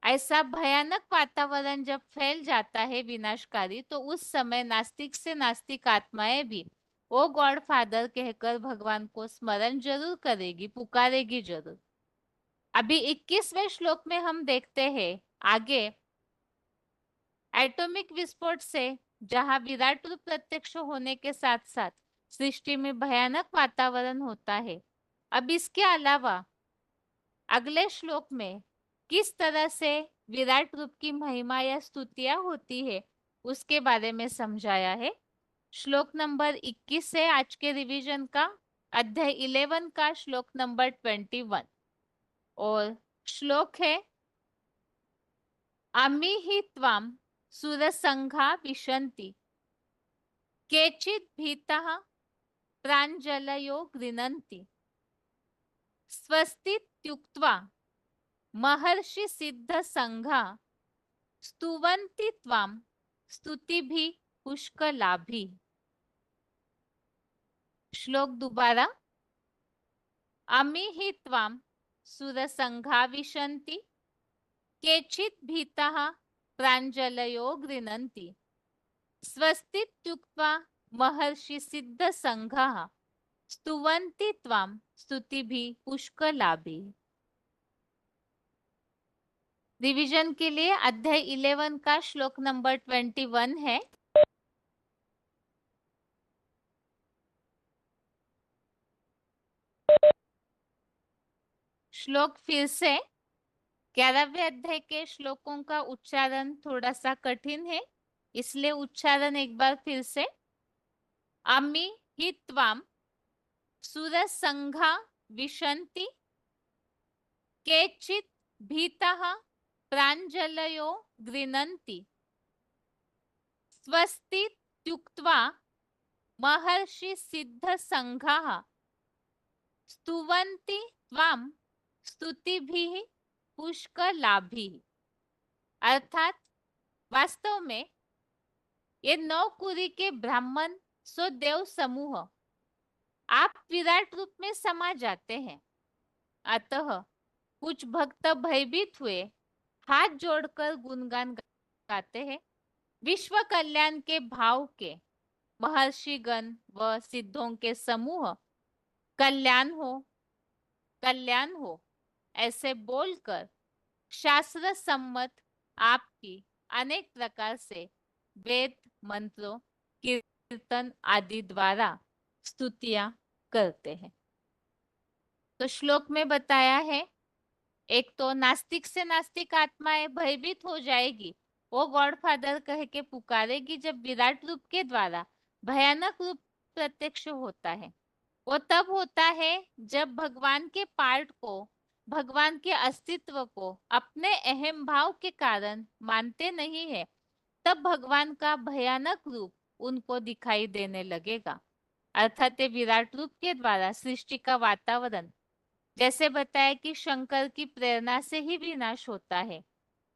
ऐसा भयानक वातावरण जब फैल जाता है विनाशकारी, तो उस समय नास्तिक से नास्तिक आत्माएं भी ओ गॉड फादर कहकर भगवान को स्मरण जरूर करेगी, पुकारेगी जरूर। अभी 21वें श्लोक में हम देखते हैं आगे, एटॉमिक विस्फोट से जहां विराट रूप प्रत्यक्ष होने के साथ साथ सृष्टि में भयानक वातावरण होता है। अब इसके अलावा अगले श्लोक में किस तरह से विराट रूप की महिमा या स्तुतियां होती है, उसके बारे में समझाया है। श्लोक नंबर 21 है आज के रिवीजन का, अध्याय 11 का श्लोक नंबर 21, और श्लोक है अमी ही त्वाम सुरसंघा विशन्ति केचित् भीताः प्राञ्जलयो गृह्णन्ति स्वस्तीत्युक्त्वा महर्षि सिद्ध संघा स्तुवन्ति त्वाम स्तुतिभिः पुष्कलाभिः। श्लोक दोबारा, अमी ही त्वाम सुरसंघा विशन्ति केचित् भीताः प्राञ्जलयो गृह्णन्ति स्वस्तीत्युक्त्वा महर्षि सिद्ध संघाः स्तुवन्ति त्वाम स्तुतिभिः पुष्कलाभिः। रिवीजन के लिए अध्याय 11 का श्लोक नंबर 21 है। श्लोक फिर से, 11वें अध्याय के श्लोकों का उच्चारण थोड़ा सा कठिन है, इसलिए उच्चारण एक बार फिर से, अमी हि त्वाम सुरसंघा विशन्ति केचित् भीताः प्राञ्जलयो गृह्णन्ति स्वस्तीत्युक्त्वा महर्षि सिद्ध संघाः स्तुवन्ति त्वाम स्तुतिभिः पुष्कलाभिः। अर्थात वास्तव में ये 9 कुरी के ब्राह्मण सो देव समूह आप विराट रूप में समा जाते हैं, अतः कुछ भक्त भयभीत हुए हाथ जोड़कर गुणगान गाते हैं। विश्व कल्याण के भाव के महर्षिगण व सिद्धों के समूह कल्याण हो ऐसे बोलकर शास्त्र सम्मत आपकी अनेक प्रकार से वेद मंत्रों कीर्तन आदि द्वारा स्तुतियां करते हैं। तो श्लोक में बताया है, एक तो नास्तिक से नास्तिक आत्माएं भयभीत हो जाएगी, वो गॉड फादर कह के पुकारेगी जब विराट रूप के द्वारा भयानक रूप प्रत्यक्ष होता है। वो तब होता है जब भगवान के पार्ट को, भगवान के अस्तित्व को अपने अहम भाव के कारण मानते नहीं है, तब भगवान का भयानक रूप उनको दिखाई देने लगेगा। अर्थात विराट रूप के द्वारा सृष्टि का वातावरण, जैसे बताया कि शंकर की प्रेरणा से ही विनाश होता है,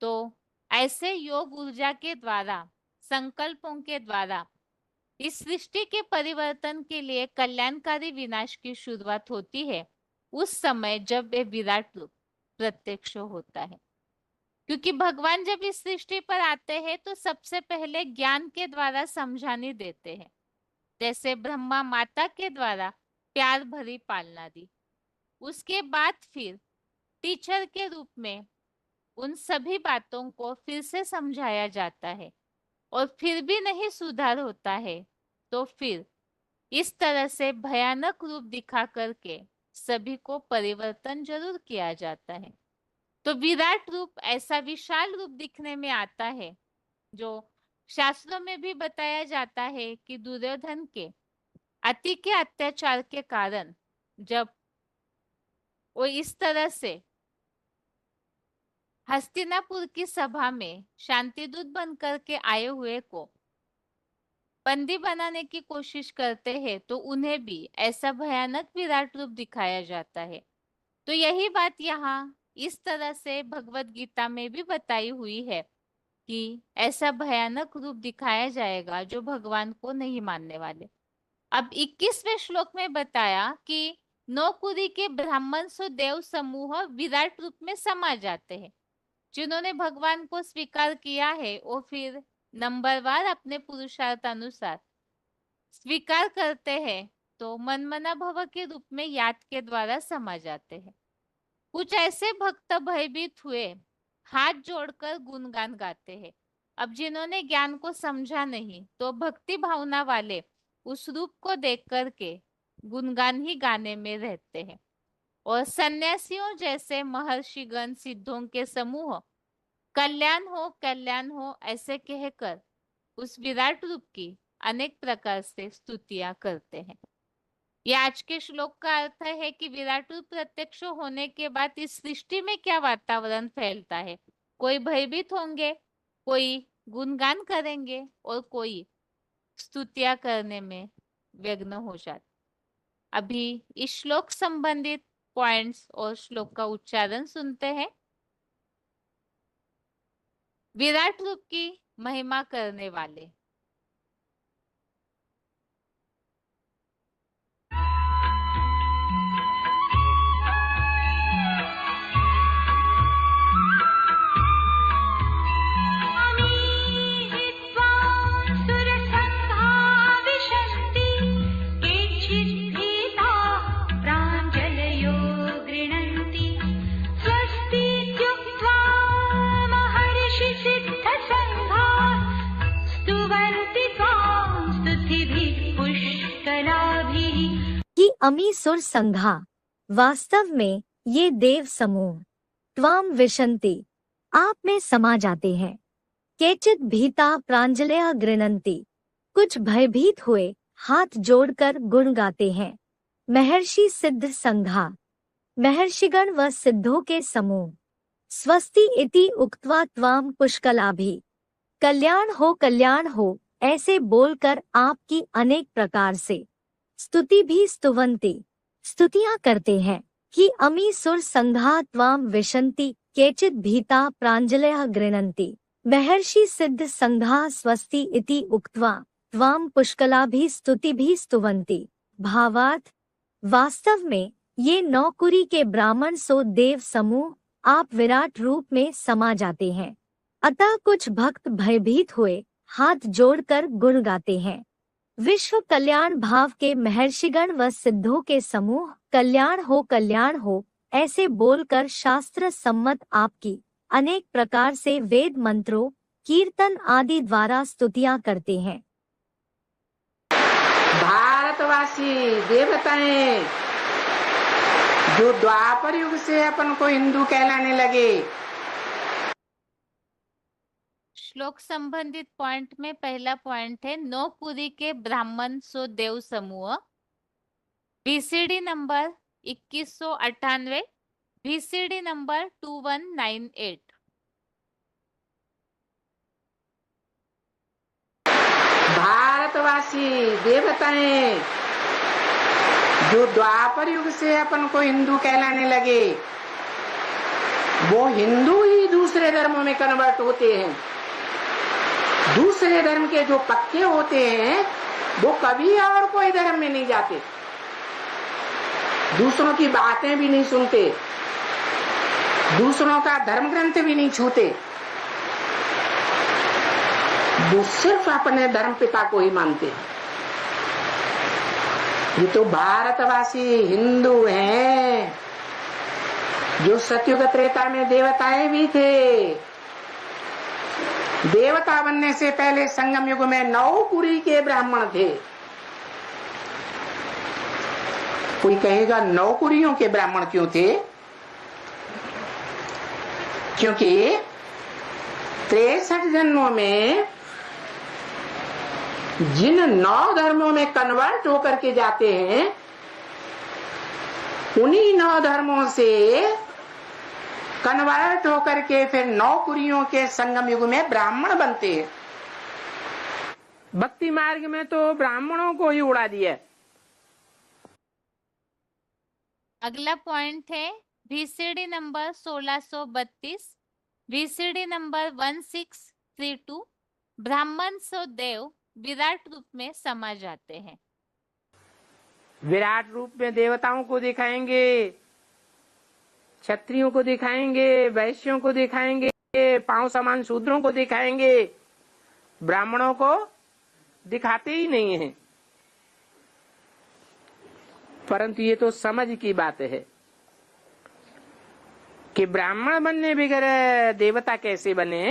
तो ऐसे योग ऊर्जा के द्वारा, संकल्पों के द्वारा इस सृष्टि के परिवर्तन के लिए कल्याणकारी विनाश की शुरुआत होती है उस समय जब वे विराट रूप प्रत्यक्ष होता है। क्योंकि भगवान जब इस सृष्टि पर आते हैं तो सबसे पहले ज्ञान के द्वारा समझाने देते हैं, जैसे ब्रह्मा माता के द्वारा प्यार भरी पालना दी। उसके बाद फिर टीचर के रूप में उन सभी बातों को फिर से समझाया जाता है, और फिर भी नहीं सुधार होता है तो फिर इस तरह से भयानक रूप दिखा करके सभी को परिवर्तन जरूर किया जाता है। तो विराट रूप ऐसा विशाल रूप दिखने में आता है जो शास्त्रों में भी बताया जाता है कि दुर्योधन के अति के अत्याचार के कारण जब वो इस तरह से हस्तिनापुर की सभा में शांतिदूत बनकर के आए हुए को बंदी बनाने की कोशिश करते हैं तो उन्हें भी ऐसा भयानक विराट रूप दिखाया जाता है। तो यही बात यहाँ इस तरह से भगवत गीता में भी बताई हुई है कि ऐसा भयानक रूप दिखाया जाएगा जो भगवान को नहीं मानने वाले। अब 21वें श्लोक में बताया कि नौकुरी के ब्राह्मण सो देव समूह विराट रूप में समा जाते हैं। जिन्होंने भगवान को स्वीकार किया है वो फिर नंबरवार अपने पुरुषार्थ अनुसार स्वीकार करते हैं तो मनमना भव के रूप में याद के द्वारा समा जाते हैं। कुछ ऐसे भक्त भयभीत हुए हाथ जोड़कर गुणगान गाते हैं। अब जिन्होंने ज्ञान को समझा नहीं तो भक्ति भावना वाले उस रूप को देख करके गुणगान ही गाने में रहते हैं। और सन्यासियों जैसे महर्षिगण सिद्धों के समूह कल्याण हो ऐसे कहकर उस विराट रूप की अनेक प्रकार से स्तुतियां करते हैं। ये आज के श्लोक का अर्थ है कि विराट रूप प्रत्यक्ष होने के बाद इस सृष्टि में क्या वातावरण फैलता है। कोई भयभीत होंगे, कोई गुणगान करेंगे और कोई स्तुतियां करने में व्यग्न हो जाते। अभी इस श्लोक संबंधित पॉइंट्स और श्लोक का उच्चारण सुनते हैं। विराट रूप की महिमा करने वाले अमी सुर संघा, वास्तव में ये देव समूह त्वाम विशन्ति, आप में समा जाते हैं। केचित भीता प्रांजलया गृणन्ति, कुछ भयभीत हुए हाथ जोड़कर गुण गाते हैं। महर्षि सिद्ध संघा, महर्षिगण व सिद्धों के समूह। स्वस्ति इति उक्त्वा त्वाम पुष्कलाभि, कल्याण हो ऐसे बोलकर आपकी अनेक प्रकार से स्तुति भी स्तुवन्ति, स्तुतियां करते हैं। कि अमी सुर संघा त्वाम विशन्ति, केचित भीता प्रांजलया गृणन्ति, महर्षि सिद्ध संघा स्वस्ति इति उक्त्वा त्वाम पुष्कलाभि स्तुति भी स्तुवन्ति। भावार्थ, वास्तव में ये नौकुरी के ब्राह्मण सो देव समूह आप विराट रूप में समा जाते हैं। अतः कुछ भक्त भयभीत हुए हाथ जोड़कर गुण गाते हैं। विश्व कल्याण भाव के महर्षिगण व सिद्धों के समूह कल्याण हो ऐसे बोलकर शास्त्र सम्मत आपकी अनेक प्रकार से वेद मंत्रों, कीर्तन आदि द्वारा स्तुतियां करते हैं। भारतवासी देवताएं जो द्वापर युग से अपन को हिंदू कहलाने लगे। श्लोक संबंधित पॉइंट में पहला पॉइंट है नौकुरी के ब्राह्मण सो देव समूह। BCD number 2198, BCD number 2198। भारतवासी देवताएं जो द्वापर युग से अपन को हिंदू कहलाने लगे, वो हिंदू ही दूसरे धर्मों में कन्वर्ट होते हैं। दूसरे धर्म के जो पक्के होते हैं वो कभी और कोई धर्म में नहीं जाते, दूसरों की बातें भी नहीं सुनते, दूसरों का धर्म ग्रंथ भी नहीं छूते, वो सिर्फ अपने धर्म पिता को ही मानते हैं। ये तो भारतवासी हिंदू हैं जो सतयुग त्रेता में देवताएं भी थे। देवता बनने से पहले संगम युग में नौकुरी के ब्राह्मण थे। कोई कहेगा नौकुरियों के ब्राह्मण क्यों थे? क्योंकि 63 जन्मों में जिन 9 धर्मों में कन्वर्ट होकर के जाते हैं, उन्हीं 9 धर्मों से कन्वर्ट होकर के फिर 9 पुरियों के संगम युग में ब्राह्मण बनते हैं। भक्ति मार्ग में तो ब्राह्मणों को ही उड़ा दिया। अगला पॉइंट है VCD नंबर 1632, VCD नंबर 1632। ब्राह्मण सो देव विराट रूप में समा जाते हैं। विराट रूप में देवताओं को दिखाएंगे, क्षत्रियों को दिखाएंगे, वैश्यों को दिखाएंगे, पांव समान शूद्रों को दिखाएंगे, ब्राह्मणों को दिखाते ही नहीं है। परंतु ये तो समझ की बात है कि ब्राह्मण बनने बगैर देवता कैसे बने।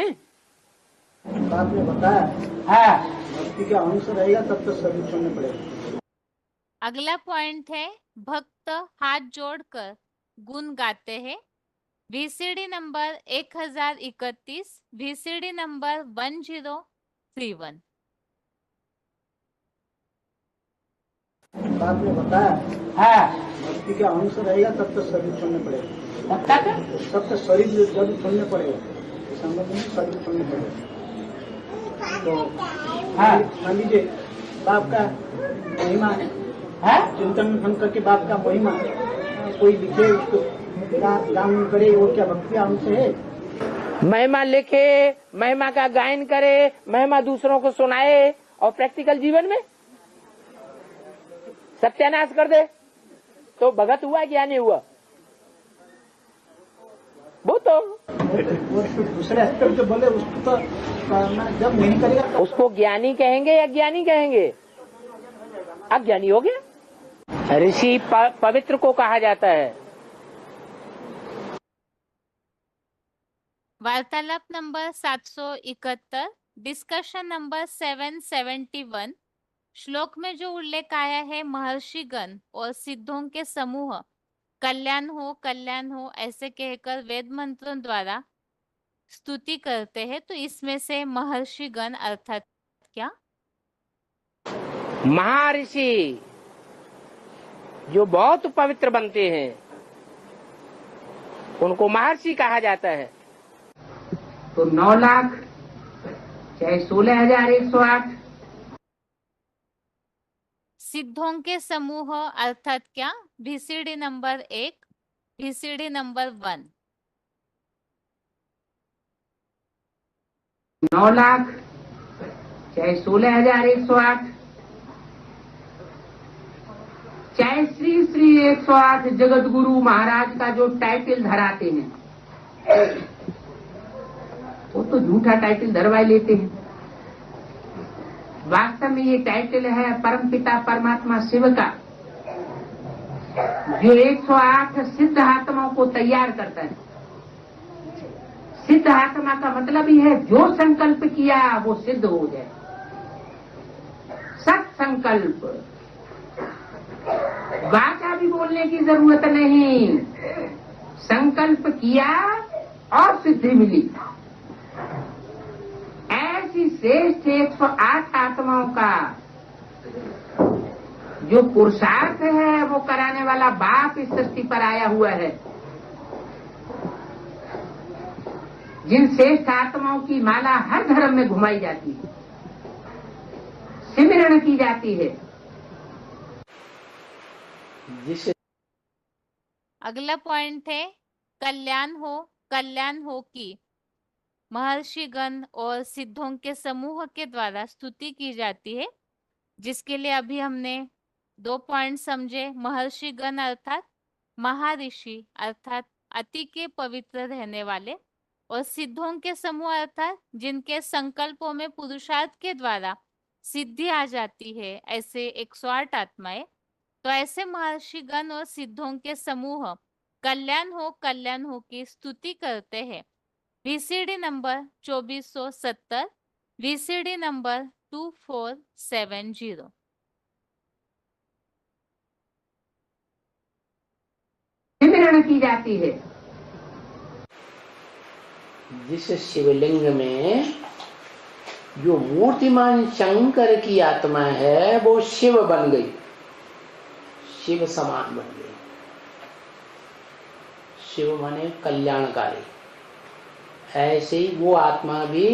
बात में बताया भक्ति का अंश रहेगा तब तो शरीर छोड़ने पड़ेगा। अगला पॉइंट है भक्त हाथ जोड़कर गुण गाते हैं। VCD number 1031, VCD number 1031। बात में बताया भक्ति का अंश रहेगा तब तो शरीर छोड़ने पड़ेगा। तब तो शरीर जब छोड़ने पड़ेगा, संगत में शरीर छोड़ने पड़ेगा। तो मान लीजिए बाप का महिमा चिंतन मंथन करके बाप का महिमा कोई लिखे, उसको गान करे, वो क्या भक्ति का अंश है? महिमा लिखे, महिमा का गायन करे, महिमा दूसरों को सुनाए और प्रैक्टिकल जीवन में सत्यानाश कर दे तो भगत हुआ, ज्ञानी हुआ? वो तो दूसरे एस्पेक्ट जो बोले उसको तो जब नहीं करेगा तो उसको ज्ञानी कहेंगे या ज्ञानी कहेंगे? अज्ञानी हो गया। ऋषि पवित्र को कहा जाता है। वार्तालाप नंबर 771, डिस्कशन नंबर 771। श्लोक में जो उल्लेख आया है महर्षिगण और सिद्धों के समूह कल्याण हो ऐसे कहकर वेद मंत्रों द्वारा स्तुति करते हैं, तो इसमें से महर्षिगण अर्थात क्या? महर्षि जो बहुत पवित्र बनते हैं उनको महर्षि कहा जाता है। तो 9 लाख चाहे 16,108 सिद्धों के समूह अर्थात क्या? VCD number 1, VCD number 1। 9 lakh चाहे 16,108 चाहे श्री श्री 108 जगत गुरु महाराज का जो टाइटल धराते हैं वो तो झूठा टाइटल धरवा लेते हैं। वास्तव में ये टाइटल है परमपिता परमात्मा शिव का, जो 108 सिद्ध आत्माओं को तैयार करता है। सिद्ध आत्मा का मतलब ही है जो संकल्प किया वो सिद्ध हो जाए। सत संकल्प, वाचा भी बोलने की जरूरत नहीं, संकल्प किया और सिद्धि मिली। ऐसी श्रेष्ठ 108 आत्माओं का जो पुरुषार्थ है वो कराने वाला बाप इस सृष्टि पर आया हुआ है। जिन श्रेष्ठ आत्माओं की माला हर धर्म में घुमाई जाती है, सिमरण की जाती है। अगला पॉइंट है कल्याण हो की महर्षिगण और सिद्धों के समूह के द्वारा स्तुति की जाती है, जिसके लिए अभी हमने 2 पॉइंट समझे। महर्षिगण अर्थात महर्षि अर्थात अति के पवित्र रहने वाले, और सिद्धों के समूह अर्थात जिनके संकल्पों में पुरुषार्थ के द्वारा सिद्धि आ जाती है, ऐसे 108 आत्माएं। तो ऐसे महर्षिगण और सिद्धों के समूह कल्याण हो की स्तुति करते हैं। VCD number 2470, VCD number 2470। Simran की जाती है। जिस शिवलिंग में जो मूर्तिमान शंकर की आत्मा है वो शिव बन गई, शिव समान बन गई। शिव माने कल्याणकारी। ऐसे ही वो आत्मा भी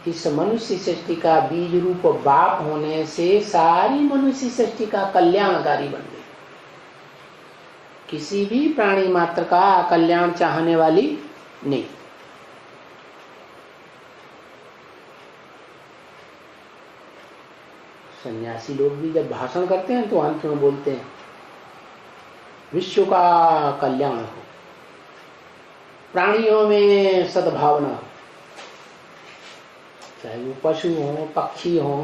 इस मनुष्य सृष्टि का बीज रूप बाप होने से सारी मनुष्य सृष्टि का कल्याणकारी बन गई। किसी भी प्राणी मात्र का कल्याण चाहने वाली नहीं। सन्यासी लोग भी जब भाषण करते हैं तो अंत में बोलते हैं विश्व का कल्याण हो, प्राणियों में सद्भावना हो, चाहे वो पशु हो, पक्षी हो,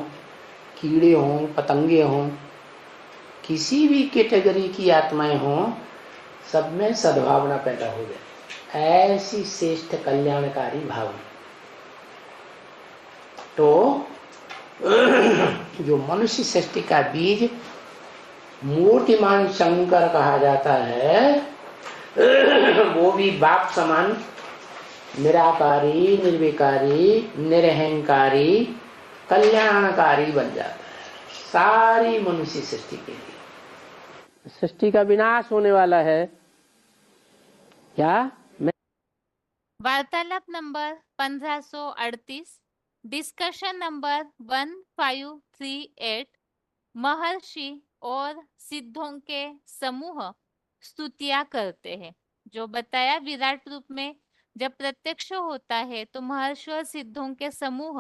कीड़े हो, पतंगे हो, किसी भी कैटेगरी की आत्माएं हो, सब में सद्भावना पैदा हो जाए, ऐसी श्रेष्ठ कल्याणकारी भावना। तो जो मनुष्य सृष्टि का बीज मूर्तिमान शंकर कहा जाता है, वो भी बाप समान निराकारी, निर्विकारी, निरहंकारी, कल्याणकारी बन जाता है सारी मनुष्य सृष्टि के लिए। सृष्टि का विनाश होने वाला है क्या? वार्तालाप नंबर 1538, डिस्कशन नंबर 1538। महर्षि और सिद्धों के समूह स्तुतियां करते हैं। जो बताया विराट रूप में जब प्रत्यक्ष होता है तो महर्षि और सिद्धों के समूह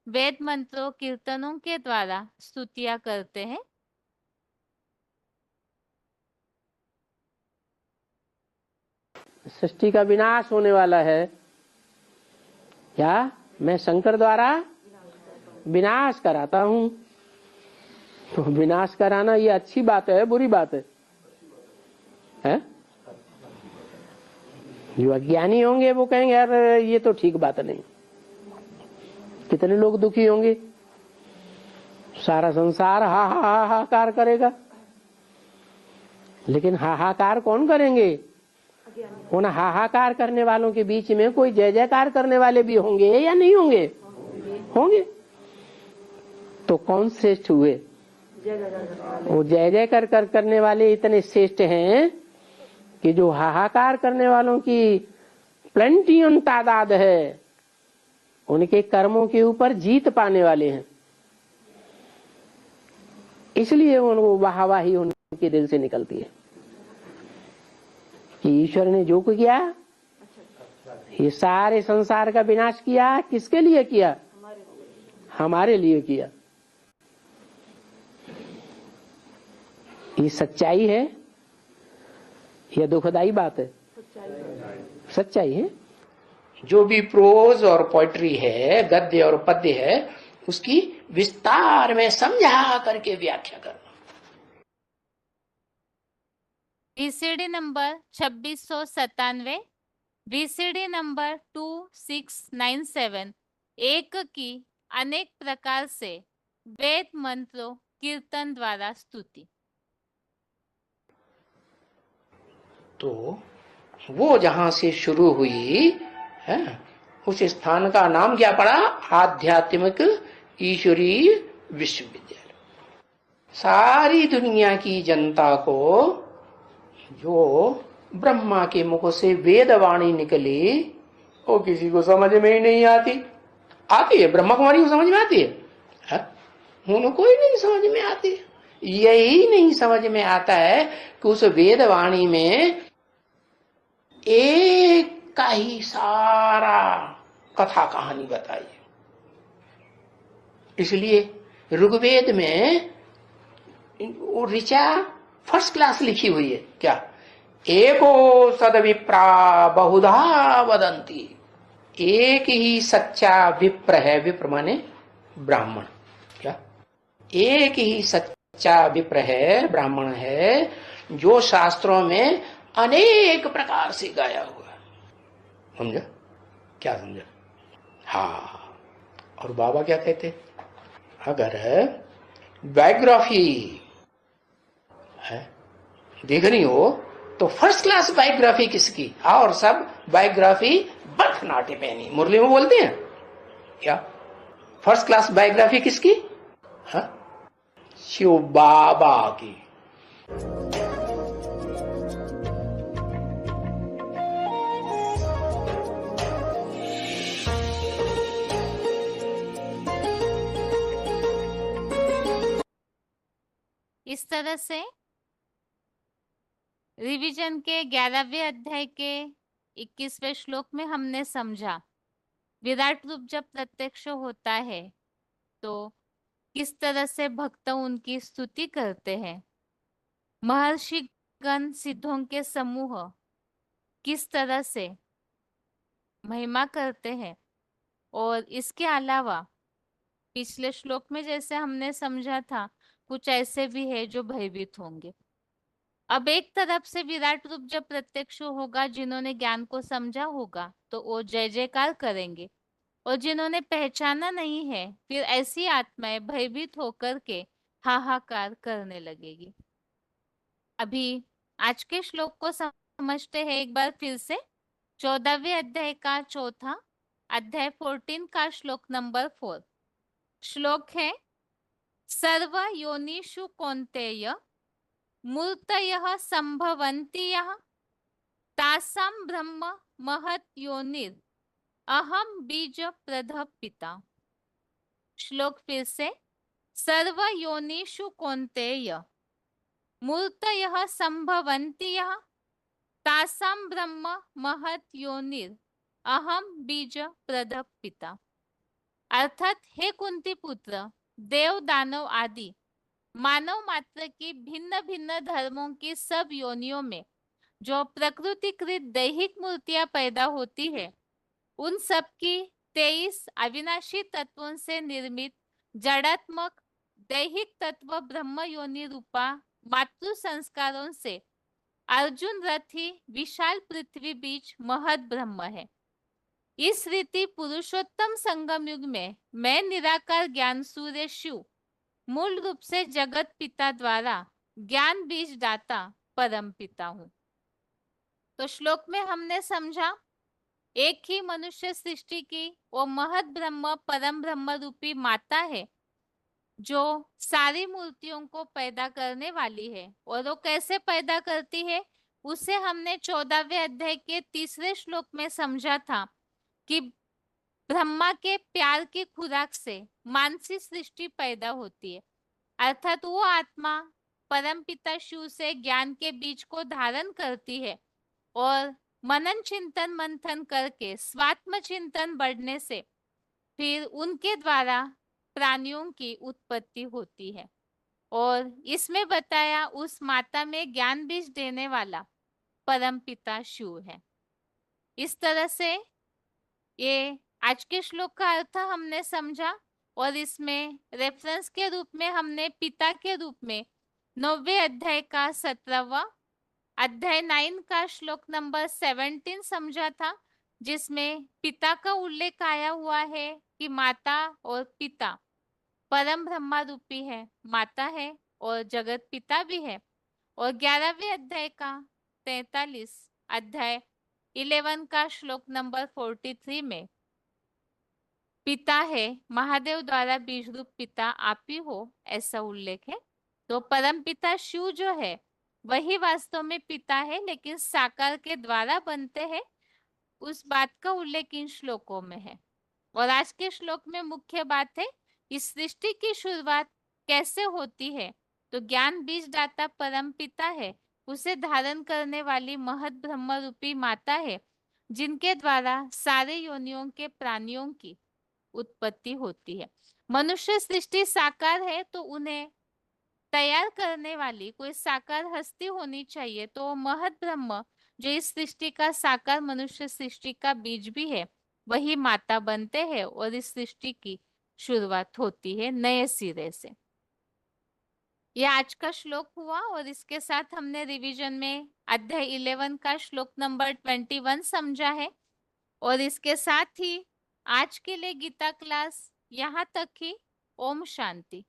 वेद मंत्रों कीर्तनों के द्वारा स्तुतियां करते हैं। सृष्टि का विनाश होने वाला है क्या? मैं शंकर द्वारा विनाश कराता हूं। तो विनाश कराना ये अच्छी बात है, बुरी बात है? जो अज्ञानी होंगे वो कहेंगे यार ये तो ठीक बात नहीं। कितने लोग दुखी होंगे, सारा संसार हा हा हा हाकार करेगा, लेकिन हाहाकार कौन करेंगे? उन हाहाकार करने वालों के बीच में कोई जय जयकार करने वाले भी होंगे या नहीं होंगे? होंगे। तो कौन श्रेष्ठ हुए? वो जय जयकार करने वाले इतने श्रेष्ठ हैं कि जो हाहाकार करने वालों की प्लेंटियन तादाद है, उनके कर्मों के ऊपर जीत पाने वाले हैं। इसलिए उनको वाहवाही उनके दिल से निकलती है कि ईश्वर ने जो किया, ये सारे संसार का विनाश किया, किसके लिए किया? हमारे लिए किया। ये सच्चाई है या दुखदाई बात है? सच्चाई है। जो भी प्रोज और पोइट्री है, गद्य और पद्य है, उसकी विस्तार में समझा करके व्याख्या करना। VCD number 2697, VCD number 2697। एक की अनेक प्रकार से वेद मंत्रों कीर्तन द्वारा स्तुति। तो वो जहां से शुरू हुई है, उस स्थान का नाम क्या पड़ा? आध्यात्मिक ईश्वरीय विश्वविद्यालय। सारी दुनिया की जनता को जो ब्रह्मा के मुख से वेदवाणी निकली, वो किसी को समझ में ही नहीं आती। आती है ब्रह्मा कुमारी को समझ में आती है? उनको ही नहीं समझ में आती। यही नहीं समझ में आता है कि उस वेदवाणी में एक का ही सारा कथा कहानी बताई। इसलिए ऋग्वेद में वो ऋचा फर्स्ट क्लास लिखी हुई है। क्या? एको सद विप्रा बहुधा वदंती। एक ही सच्चा विप्र है। विप्र माने ब्राह्मण। क्या? एक ही सच्चा विप्र है, ब्राह्मण है, जो शास्त्रों में अनेक प्रकार से गाया हुआ। समझा? क्या समझा? हाँ। और बाबा क्या कहते? अगर बायोग्राफी है देखनी हो तो फर्स्ट क्लास बायोग्राफी किसकी? और सब बायोग्राफी बर्थ नाटे पहनी। मुरली में बोलते हैं क्या? फर्स्ट क्लास बायोग्राफी किसकी? हाँ? शिव बाबा की। इस तरह से रिवीजन के 11वें अध्याय के 21वें श्लोक में हमने समझा विराट रूप जब प्रत्यक्ष होता है तो किस तरह से भक्त उनकी स्तुति करते हैं, महर्षि गण सिद्धों के समूह किस तरह से महिमा करते हैं, और इसके अलावा पिछले श्लोक में जैसे हमने समझा था कुछ ऐसे भी है जो भयभीत होंगे। अब एक तरफ से विराट रूप जब प्रत्यक्ष होगा, जिन्होंने ज्ञान को समझा होगा तो वो जय जयकार करेंगे, और जिन्होंने पहचाना नहीं है फिर ऐसी आत्माएं भयभीत होकर के हाहाकार करने लगेगी। अभी आज के श्लोक को समझते हैं एक बार फिर से। 14वें अध्याय का चौथा अध्याय 14 का श्लोक नंबर 4। श्लोक है सर्व योनिषु कौन्तेय मूर्तयः संभवन्ति यः तासां ब्रह्म महत् योनिर अहम बीज प्रदः पिता। श्लोक फिर से, सर्व योनिषु कौन्तेय मूर्तयः संभवन्ति यः तासां ब्रह्म महत् योनिर अहम बीज प्रदः पिता। अर्थात हे कुंती पुत्र, देव दानव आदि मानव मात्र की भिन्न भिन्न धर्मों की सब योनियों में जो प्रकृतिकृत दैहिक मूर्तियां पैदा होती है, उन सब की 23 अविनाशी तत्वों से निर्मित जड़ात्मक दैहिक तत्व ब्रह्म योनि रूपा मातृ संस्कारों से अर्जुन रथी विशाल पृथ्वी बीच महत ब्रह्म है। इस रीति पुरुषोत्तम संगम युग में मैं निराकार ज्ञान सूर्य शिव मूल रूप से जगत पिता द्वारा ज्ञान बीज दाता परम पिता हूँ। तो श्लोक में हमने समझा एक ही मनुष्य सृष्टि की वो महत ब्रह्म परम ब्रह्म रूपी माता है जो सारी मूर्तियों को पैदा करने वाली है, और वो कैसे पैदा करती है उसे हमने 14वें अध्याय के 3रे श्लोक में समझा था कि ब्रह्मा के प्यार की खुराक से मानसी सृष्टि पैदा होती है। अर्थात वो आत्मा परम पिता शिव से ज्ञान के बीज को धारण करती है और मनन चिंतन मंथन करके स्वात्म चिंतन बढ़ने से फिर उनके द्वारा प्राणियों की उत्पत्ति होती है। और इसमें बताया उस माता में ज्ञान बीज देने वाला परम पिता शिव है। इस तरह से ये आज के श्लोक का अर्थ हमने समझा, और इसमें रेफरेंस के रूप में हमने पिता के रूप में 9वें अध्याय का 17वां अध्याय 9 का श्लोक नंबर 17 समझा था, जिसमें पिता का उल्लेख आया हुआ है कि माता और पिता परम ब्रह्मा रूपी है, माता है और जगत पिता भी है। और 11वें अध्याय का 43 अध्याय 11 का श्लोक नंबर 43 में पिता है महादेव द्वारा बीज रूप पिता आप ही हो, ऐसा उल्लेख है। तो परम पिता शिव जो है वही वास्तव में पिता है, लेकिन साकार के द्वारा बनते हैं, उस बात का उल्लेख इन श्लोकों में है। और आज के श्लोक में मुख्य बात है इस सृष्टि की शुरुआत कैसे होती है, तो ज्ञान बीज दाता परम पिता है, उसे धारण करने वाली महत ब्रह्म रूपी माता है, जिनके द्वारा सारे योनियों के प्राणियों की उत्पत्ति होती है। मनुष्य सृष्टि साकार है तो उन्हें तैयार करने वाली कोई साकार हस्ती होनी चाहिए, तो महत ब्रह्म जो इस सृष्टि का साकार मनुष्य सृष्टि का बीज भी है वही माता बनते हैं, और इस सृष्टि की शुरुआत होती है नए सिरे से। यह आज का श्लोक हुआ, और इसके साथ हमने रिवीजन में अध्याय 11 का श्लोक नंबर 21 समझा है। और इसके साथ ही आज के लिए गीता क्लास यहाँ तक ही। ओम शांति।